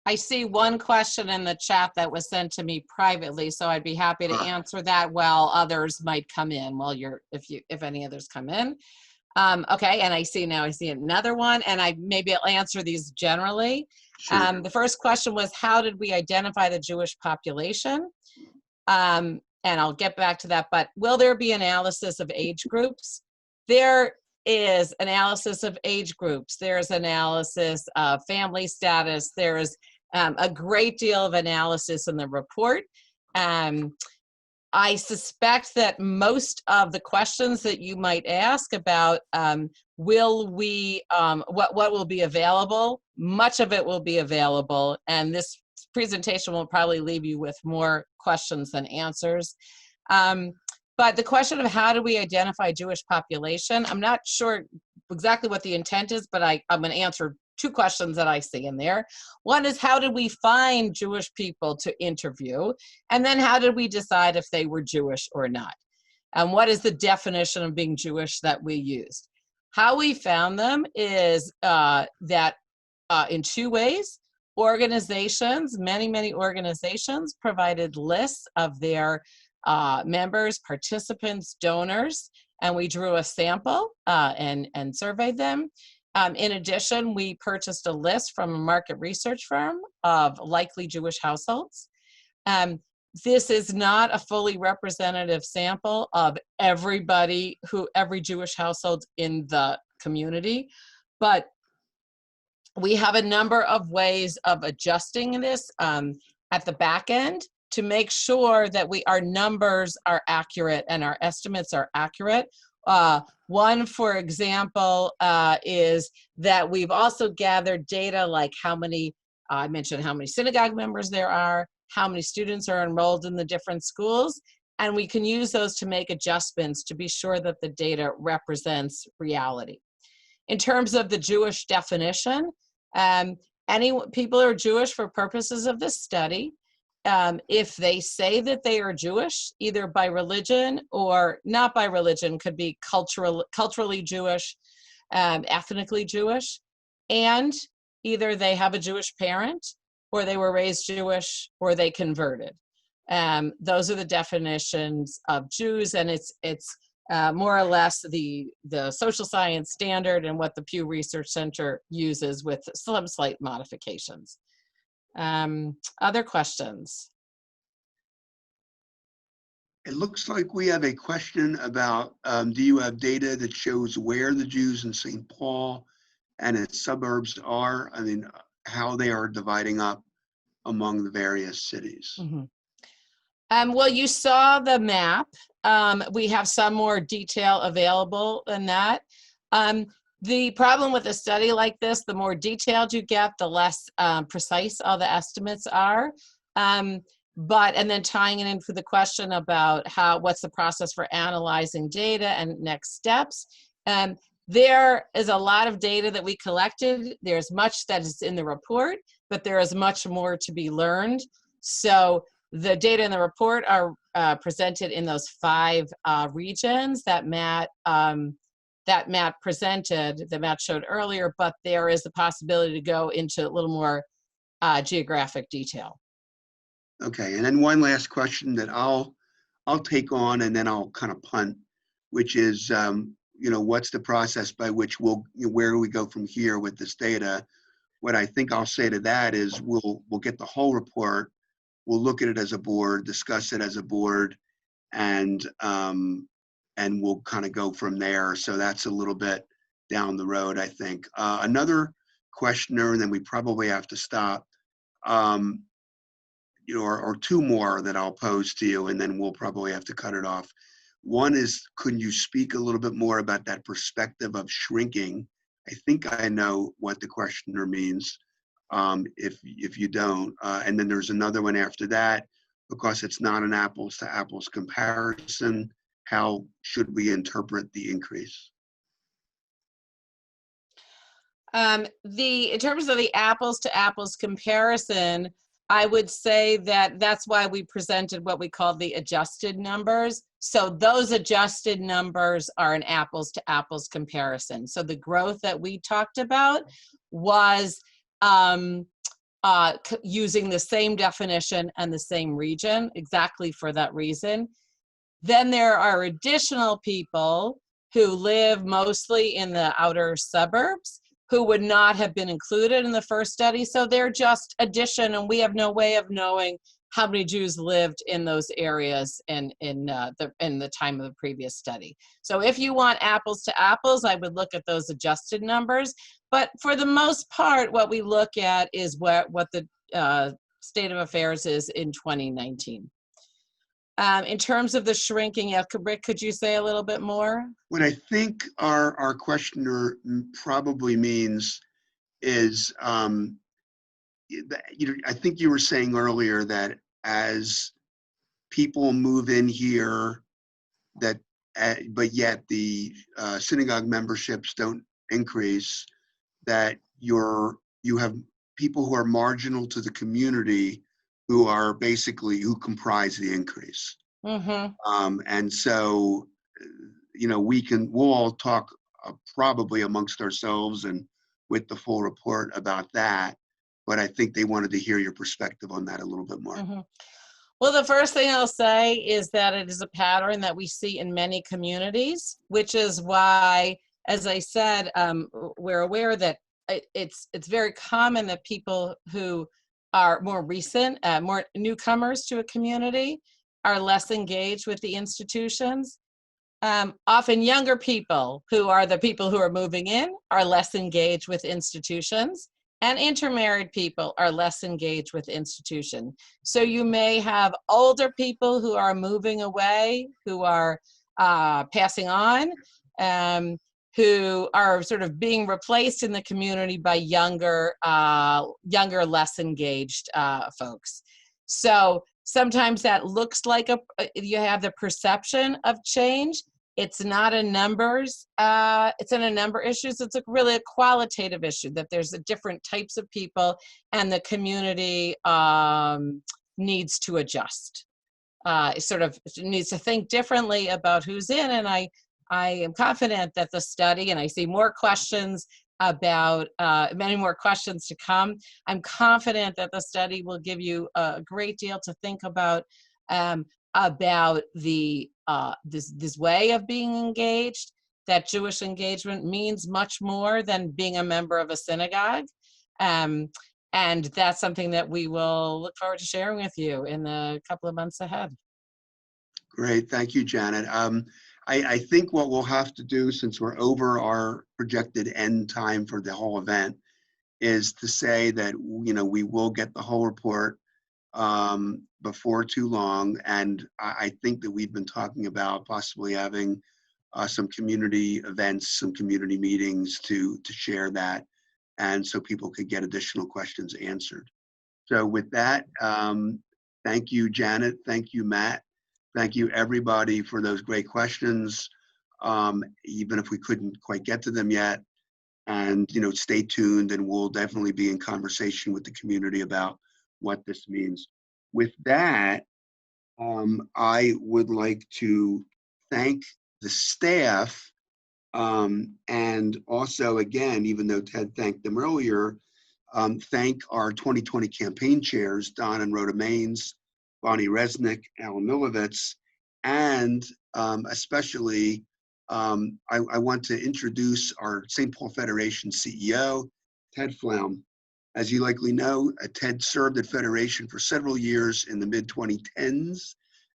I see one question in the chat that was sent to me privately, so I'd be happy to answer that while others might come in. While if any others come in, okay. And I see another one, and maybe I'll answer these generally. Sure. The first question was, how did we identify the Jewish population? And I'll get back to that. But will there be analysis of age groups? There is analysis of age groups. There's analysis of family status. There's a great deal of analysis in the report. I suspect that most of the questions that you might ask about what will be available, much of it will be available, and this presentation will probably leave you with more questions than answers. But the question of how do we identify Jewish population, I'm not sure exactly what the intent is, but I'm going to answer two questions that I see in there. One is, how did we find Jewish people to interview? And then how did we decide if they were Jewish or not? And what is the definition of being Jewish that we used? How we found them is in two ways. Organizations, many organizations provided lists of their members, participants, donors, and we drew a sample and surveyed them. In addition, we purchased a list from a market research firm of likely Jewish households. This is not a fully representative sample of every Jewish household in the community, but we have a number of ways of adjusting this at the back end to make sure that our numbers are accurate and our estimates are accurate. One, for example, is that we've also gathered data like how many, I mentioned how many synagogue members there are, how many students are enrolled in the different schools, and we can use those to make adjustments to be sure that the data represents reality. In terms of the Jewish definition, people are Jewish for purposes of this study. If they say that they are Jewish, either by religion or not by religion, could be culturally Jewish, ethnically Jewish, and either they have a Jewish parent, or they were raised Jewish, or they converted. Those are the definitions of Jews, and it's more or less the social science standard and what the Pew Research Center uses with some slight modifications. Other questions? It looks like we have a question about, do you have data that shows where the Jews in St. Paul and its suburbs are? I mean, how they are dividing up among the various cities? Mm-hmm. Well, you saw the map. We have some more detail available than that. The problem with a study like this, the more detailed you get, the less precise all the estimates are. And then tying it in for the question about what's the process for analyzing data and next steps. There is a lot of data that we collected. There's much that is in the report, but there is much more to be learned. So the data in the report are presented in those 5 regions that Matt presented, that Matt showed earlier, but there is the possibility to go into a little more geographic detail. Okay, and then one last question that I'll take on, and then I'll kind of punt, which is, what's the process by which where do we go from here with this data? What I think I'll say to that is we'll get the whole report, we'll look at it as a board, discuss it as a board, and we'll kind of go from there. So that's a little bit down the road, I think. Another questioner, and then we probably have to stop, or 2 more that I'll pose to you, and then we'll probably have to cut it off. One is, could you speak a little bit more about that perspective of shrinking? I think I know what the questioner means, if you don't. And then there's another one after that, because it's not an apples to apples comparison, how should we interpret the increase? In terms of the apples to apples comparison, I would say that that's why we presented what we call the adjusted numbers. So those adjusted numbers are an apples to apples comparison. So the growth that we talked about was using the same definition and the same region, exactly for that reason. Then there are additional people who live mostly in the outer suburbs who would not have been included in the first study. So they're just addition, and we have no way of knowing how many Jews lived in those areas in the time of the previous study. So if you want apples to apples, I would look at those adjusted numbers. But for the most part, what we look at is what the state of affairs is in 2019. In terms of the shrinking, Rick, could you say a little bit more? What I think our questioner probably means is, I think you were saying earlier that as people move in here, but yet the synagogue memberships don't increase, that you have people who are marginal to the community who comprise the increase. Mm-hmm. And so, we'll all talk probably amongst ourselves and with the full report about that, but I think they wanted to hear your perspective on that a little bit more. Mm-hmm. Well, the first thing I'll say is that it is a pattern that we see in many communities, which is why, as I said, we're aware that it's very common that people who are more recent, more newcomers to a community are less engaged with the institutions. Often younger people who are the people who are moving in are less engaged with institutions. and intermarried people are less engaged with institution. So you may have older people who are moving away, who are passing on, who are sort of being replaced in the community by younger, less engaged folks. So sometimes that looks like you have the perception of change. It's not a numbers, it's in a number issues. It's really a qualitative issue, that there's different types of people and the community needs to adjust. It sort of needs to think differently about who's in, and I am confident that the study, and I see more questions about, many more questions to come. I'm confident that the study will give you a great deal to think about the this way of being engaged, that Jewish engagement means much more than being a member of a synagogue. And that's something that we will look forward to sharing with you in the couple of months ahead. Great, thank you, Janet. I think what we'll have to do, since we're over our projected end time for the whole event, is to say that, you know, we will get the whole report before too long. And I think that we've been talking about possibly having some community events, some community meetings to share that, and so people could get additional questions answered. So with that, thank you, Janet. Thank you, Matt. Thank you, everybody, for those great questions, even if we couldn't quite get to them yet. And, you know, stay tuned, and we'll definitely be in conversation with the community about what this means. With that, I would like to thank the staff, and also, again, even though Ted thanked them earlier, thank our 2020 campaign chairs, Don and Rhoda Maines, Bonnie Resnick, Alan Milovitz, and especially I want to introduce our St. Paul Federation CEO, Ted Flaum. As you likely know, Ted served at Federation for several years in the mid-2010s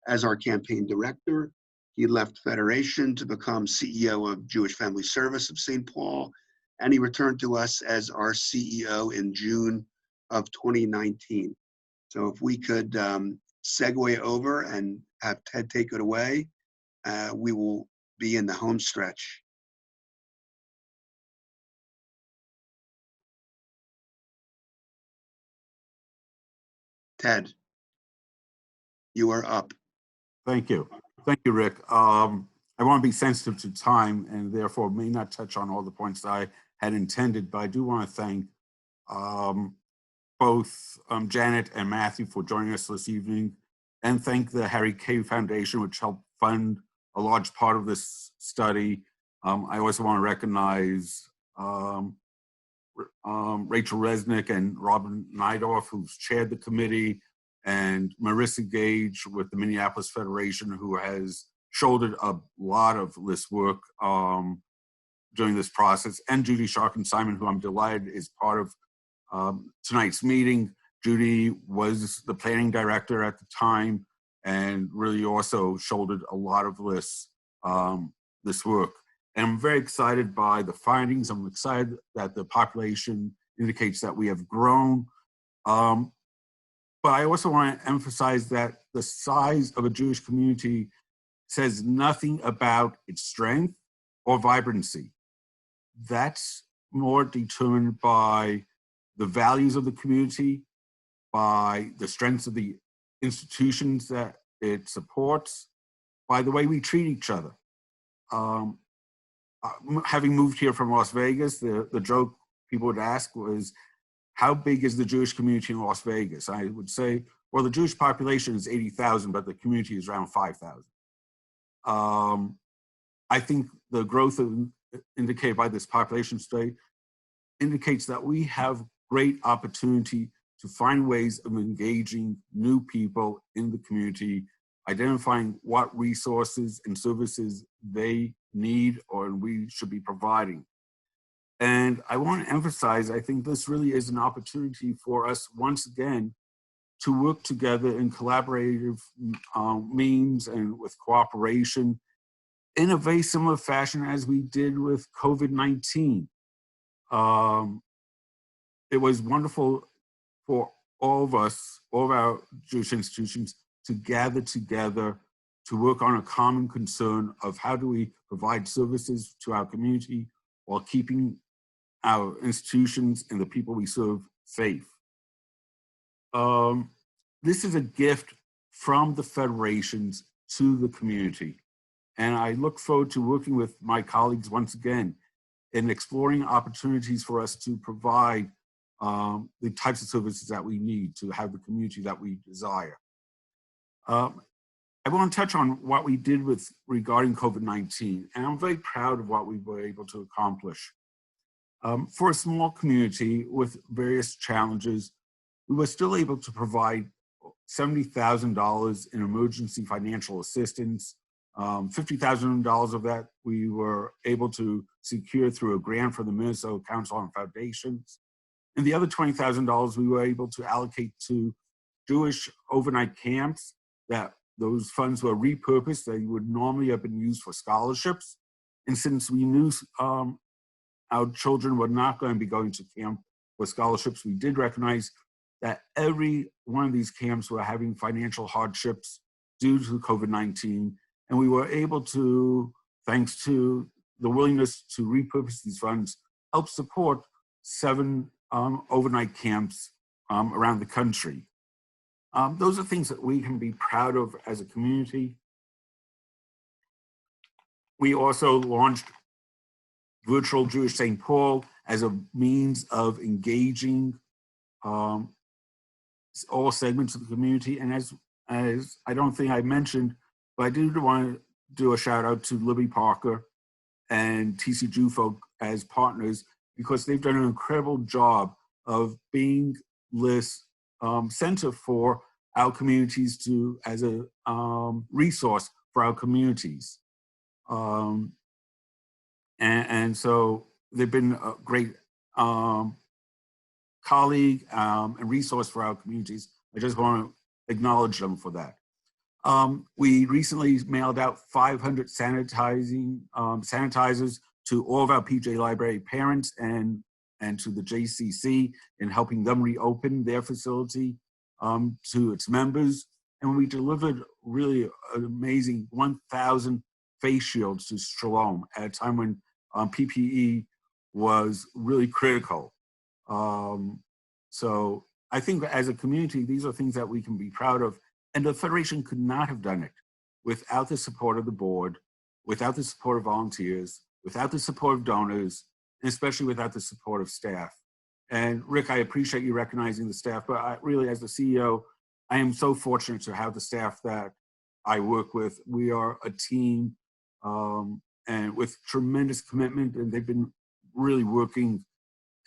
as our campaign director. He left Federation to become CEO of Jewish Family Service of St. Paul, and he returned to us as our CEO in June of 2019. So if we could segue over and have Ted take it away, we will be in the home stretch. Ted, you are up. Thank you. Thank you, Rick. I want to be sensitive to time and therefore may not touch on all the points that I had intended, but I do want to thank both Janet and Matthew for joining us this evening, and thank the Harry K. Foundation, which helped fund a large part of this study. I also want to recognize Rachel Resnick and Robin Neidorf, who's chaired the committee, and Marissa Gage with the Minneapolis Federation, who has shouldered a lot of this work during this process, and Judy Sharkin-Simon, who I'm delighted is part of tonight's meeting. Judy was the planning director at the time and really also shouldered a lot of this, this work. And I'm very excited by the findings. I'm excited that the population indicates that we have grown. But I also want to emphasize that the size of a Jewish community says nothing about its strength or vibrancy. That's more determined by the values of the community, by the strengths of the institutions that it supports, by the way we treat each other. Having moved here from Las Vegas, the joke people would ask was, how big is the Jewish community in Las Vegas? I would say, well, the Jewish population is 80,000, but the community is around 5,000. I think the growth indicated by this population study indicates that we have great opportunity to find ways of engaging new people in the community, identifying what resources and services they need or we should be providing. And I want to emphasize, I think this really is an opportunity for us, once again, to work together in collaborative means and with cooperation in a very similar fashion as we did with COVID-19. it was wonderful for all of us, all of our Jewish institutions, to gather together to work on a common concern of how do we provide services to our community while keeping our institutions and the people we serve safe. This is a gift from the federations to the community. And I look forward to working with my colleagues once again in exploring opportunities for us to provide the types of services that we need to have the community that we desire. I want to touch on what we did regarding COVID-19, and I'm very proud of what we were able to accomplish. For a small community with various challenges, we were still able to provide $70,000 in emergency financial assistance. $50,000 of that we were able to secure through a grant from the Minnesota Council on Foundations. And the other $20,000 we were able to allocate to Jewish overnight camps. That those funds were repurposed. They would normally have been used for scholarships. And since we knew our children were not going to be going to camp for scholarships, we did recognize that every one of these camps were having financial hardships due to COVID-19. And we were able to, thanks to the willingness to repurpose these funds, help support 7 overnight camps around the country. Those are things that we can be proud of as a community. We also launched Virtual Jewish St. Paul as a means of engaging all segments of the community. And as I don't think I mentioned, but I do want to do a shout out to Libby Parker and TC Jewfolk as partners, because they've done an incredible job of being this center for our communities as a resource for our communities. And so they've been a great colleague and resource for our communities. I just want to acknowledge them for that. We recently mailed out 500 sanitizers to all of our PJ Library parents and to the JCC in helping them reopen their facility to its members. And we delivered really an amazing 1,000 face shields to Shalom at a time when PPE was really critical. So I think as a community, these are things that we can be proud of. And the Federation could not have done it without the support of the board, without the support of volunteers, without the support of donors, and especially without the support of staff. And Rick, I appreciate you recognizing the staff, but I really, as the CEO, I am so fortunate to have the staff that I work with. We are a team and with tremendous commitment, and they've been really working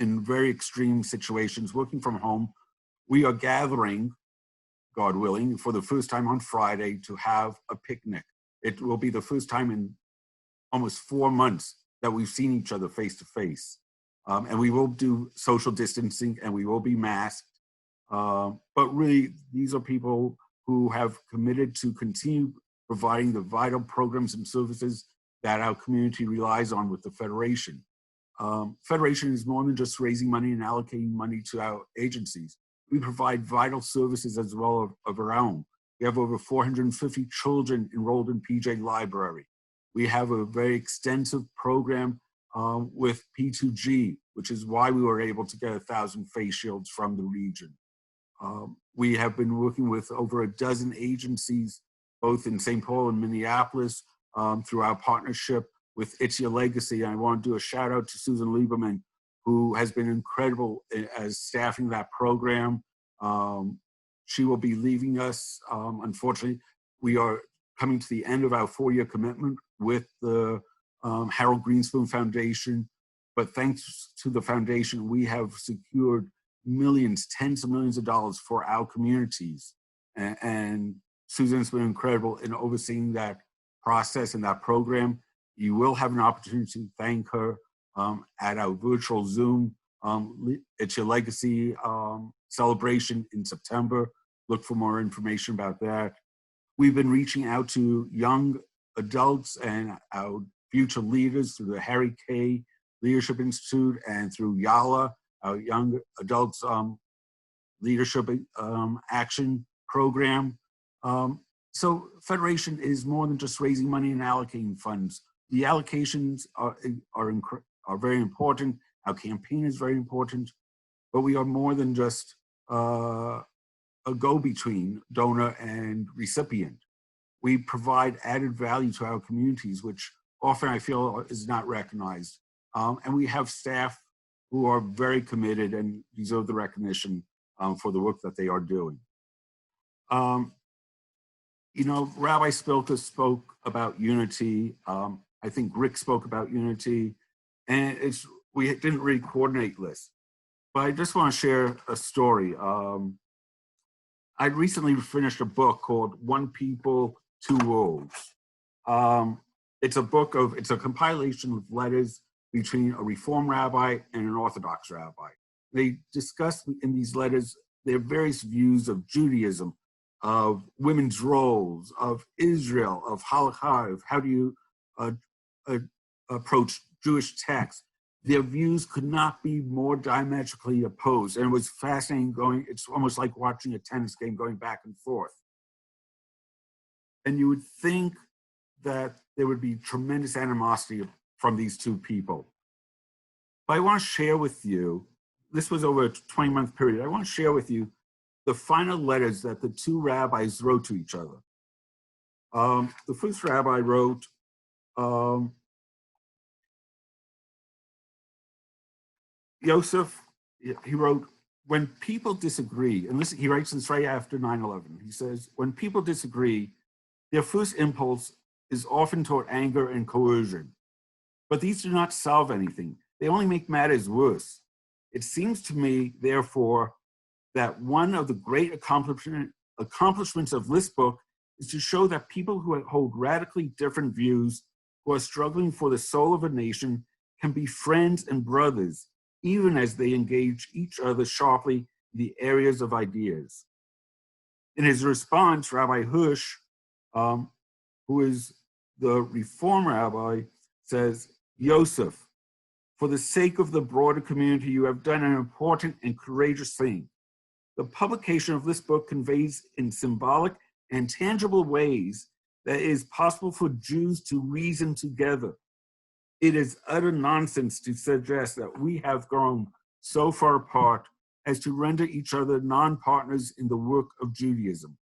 in very extreme situations, working from home. We are gathering, God willing, for the first time on Friday to have a picnic. It will be the first time in almost 4 months that we've seen each other face to face. And we will do social distancing and we will be masked. But really, these are people who have committed to continue providing the vital programs and services that our community relies on with the Federation. Federation is more than just raising money and allocating money to our agencies. We provide vital services as well of our own. We have over 450 children enrolled in PJ Library. We have a very extensive program with P2G, which is why we were able to get 1,000 face shields from the region. We have been working with over a dozen agencies, both in St. Paul and Minneapolis, through our partnership with It's Your Legacy. I want to do a shout out to Susan Lieberman, who has been incredible as staffing that program. She will be leaving us. Unfortunately, we are coming to the end of our 4-year commitment with the Harold Greenspoon Foundation. But thanks to the foundation, we have secured millions, tens of millions of dollars for our communities. And Susan's been incredible in overseeing that process and that program. You will have an opportunity to thank her at our virtual Zoom It's Your Legacy celebration in September. Look for more information about that. We've been reaching out to young adults and our future leaders through the Harry K. Leadership Institute and through YALA, our young adults leadership action program. So Federation is more than just raising money and allocating funds. The allocations are very important. Our campaign is very important, but we are more than just a go-between donor and recipient. We provide added value to our communities, which often I feel is not recognized. And we have staff who are very committed and deserve the recognition for the work that they are doing. You know, Rabbi Spilka spoke about unity. I think Rick spoke about unity, and we didn't really coordinate this. But I just want to share a story. I recently finished a book called One People, Two Worlds. It's a compilation of letters between a Reform rabbi and an Orthodox rabbi. They discuss in these letters their various views of Judaism, of women's roles, of Israel, of halakha, of how do you approach Jewish texts. Their views could not be more diametrically opposed. And it was fascinating it's almost like watching a tennis game going back and forth. And you would think that there would be tremendous animosity from these two people. But I want to share with you, this was over a 20-month period, I want to share with you the final letters that the two rabbis wrote to each other. The first rabbi wrote, Yosef, he wrote, when people disagree, and he writes this right after 9/11, he says, when people disagree, their first impulse is often toward anger and coercion. But these do not solve anything. They only make matters worse. It seems to me, therefore, that one of the great accomplishments of this book is to show that people who hold radically different views, who are struggling for the soul of a nation, can be friends and brothers, even as they engage each other sharply in the areas of ideas. In his response, Rabbi Hirsch, who is the Reform rabbi, says, Yosef, for the sake of the broader community, you have done an important and courageous thing. The publication of this book conveys in symbolic and tangible ways that it is possible for Jews to reason together. It is utter nonsense to suggest that we have grown so far apart as to render each other non-partners in the work of Judaism.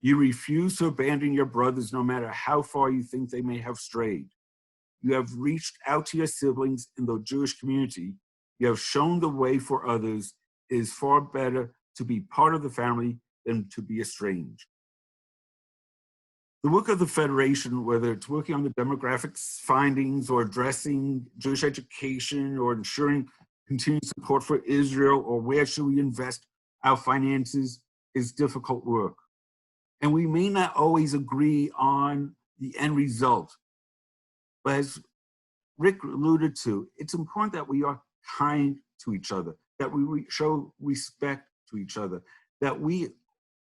You refuse to abandon your brothers no matter how far you think they may have strayed. You have reached out to your siblings in the Jewish community. You have shown the way for others. It is far better to be part of the family than to be estranged. The work of the Federation, whether it's working on the demographics findings or addressing Jewish education or ensuring continued support for Israel or where should we invest our finances, is difficult work. And we may not always agree on the end result. But as Rick alluded to, it's important that we are kind to each other, that we show respect to each other, that we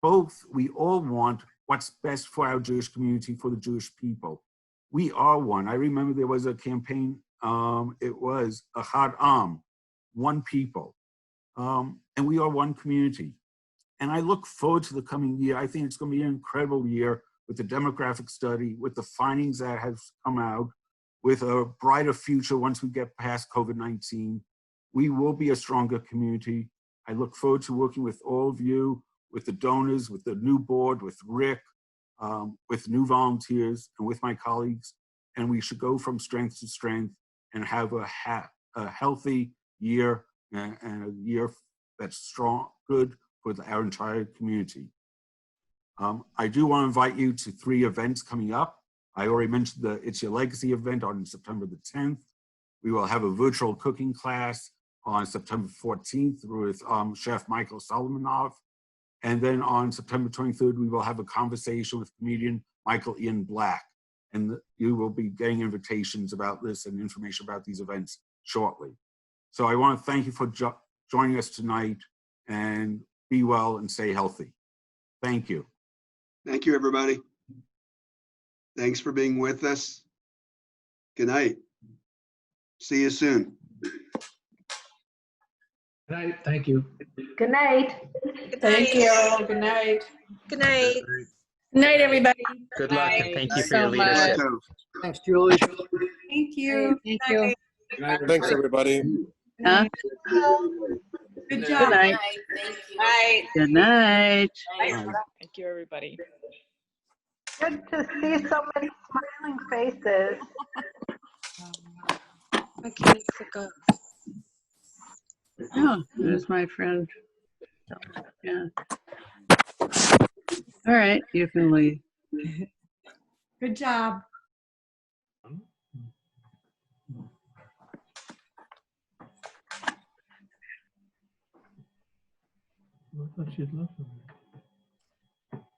all want what's best for our Jewish community, for the Jewish people. We are one. I remember there was a campaign, it was Ahad Am, one people. And we are one community. And I look forward to the coming year. I think it's going to be an incredible year with the demographic study, with the findings that have come out, with a brighter future once we get past COVID-19. We will be a stronger community. I look forward to working with all of you, with the donors, with the new board, with Rick, with new volunteers, and with my colleagues. And we should go from strength to strength and have a healthy year and a year that's strong, good for our entire community. I do want to invite you to 3 events coming up. I already mentioned the It's Your Legacy event on September the 10th. We will have a virtual cooking class on September 14th with Chef Michael Solomonov. And then on September 23rd, we will have a conversation with comedian Michael Ian Black. And you will be getting invitations about this and information about these events shortly. So I want to thank you for joining us tonight, and be well and stay healthy. Thank you. Thank you, everybody. Thanks for being with us. Good night. See you soon. Good night. Thank you. Good night. Thank you. Good night. Good night. Good night, everybody. Good luck and thank you for so your leadership. much. Thanks, Julie. Thank you. Thank you. Thanks, everybody. Huh? Good Good job. night. Bye. Good night. Thank you, everybody. Good to see so many smiling faces. I can't click up. Oh, there's my friend. Yeah. All right, you can leave. Good job. I thought she had left already.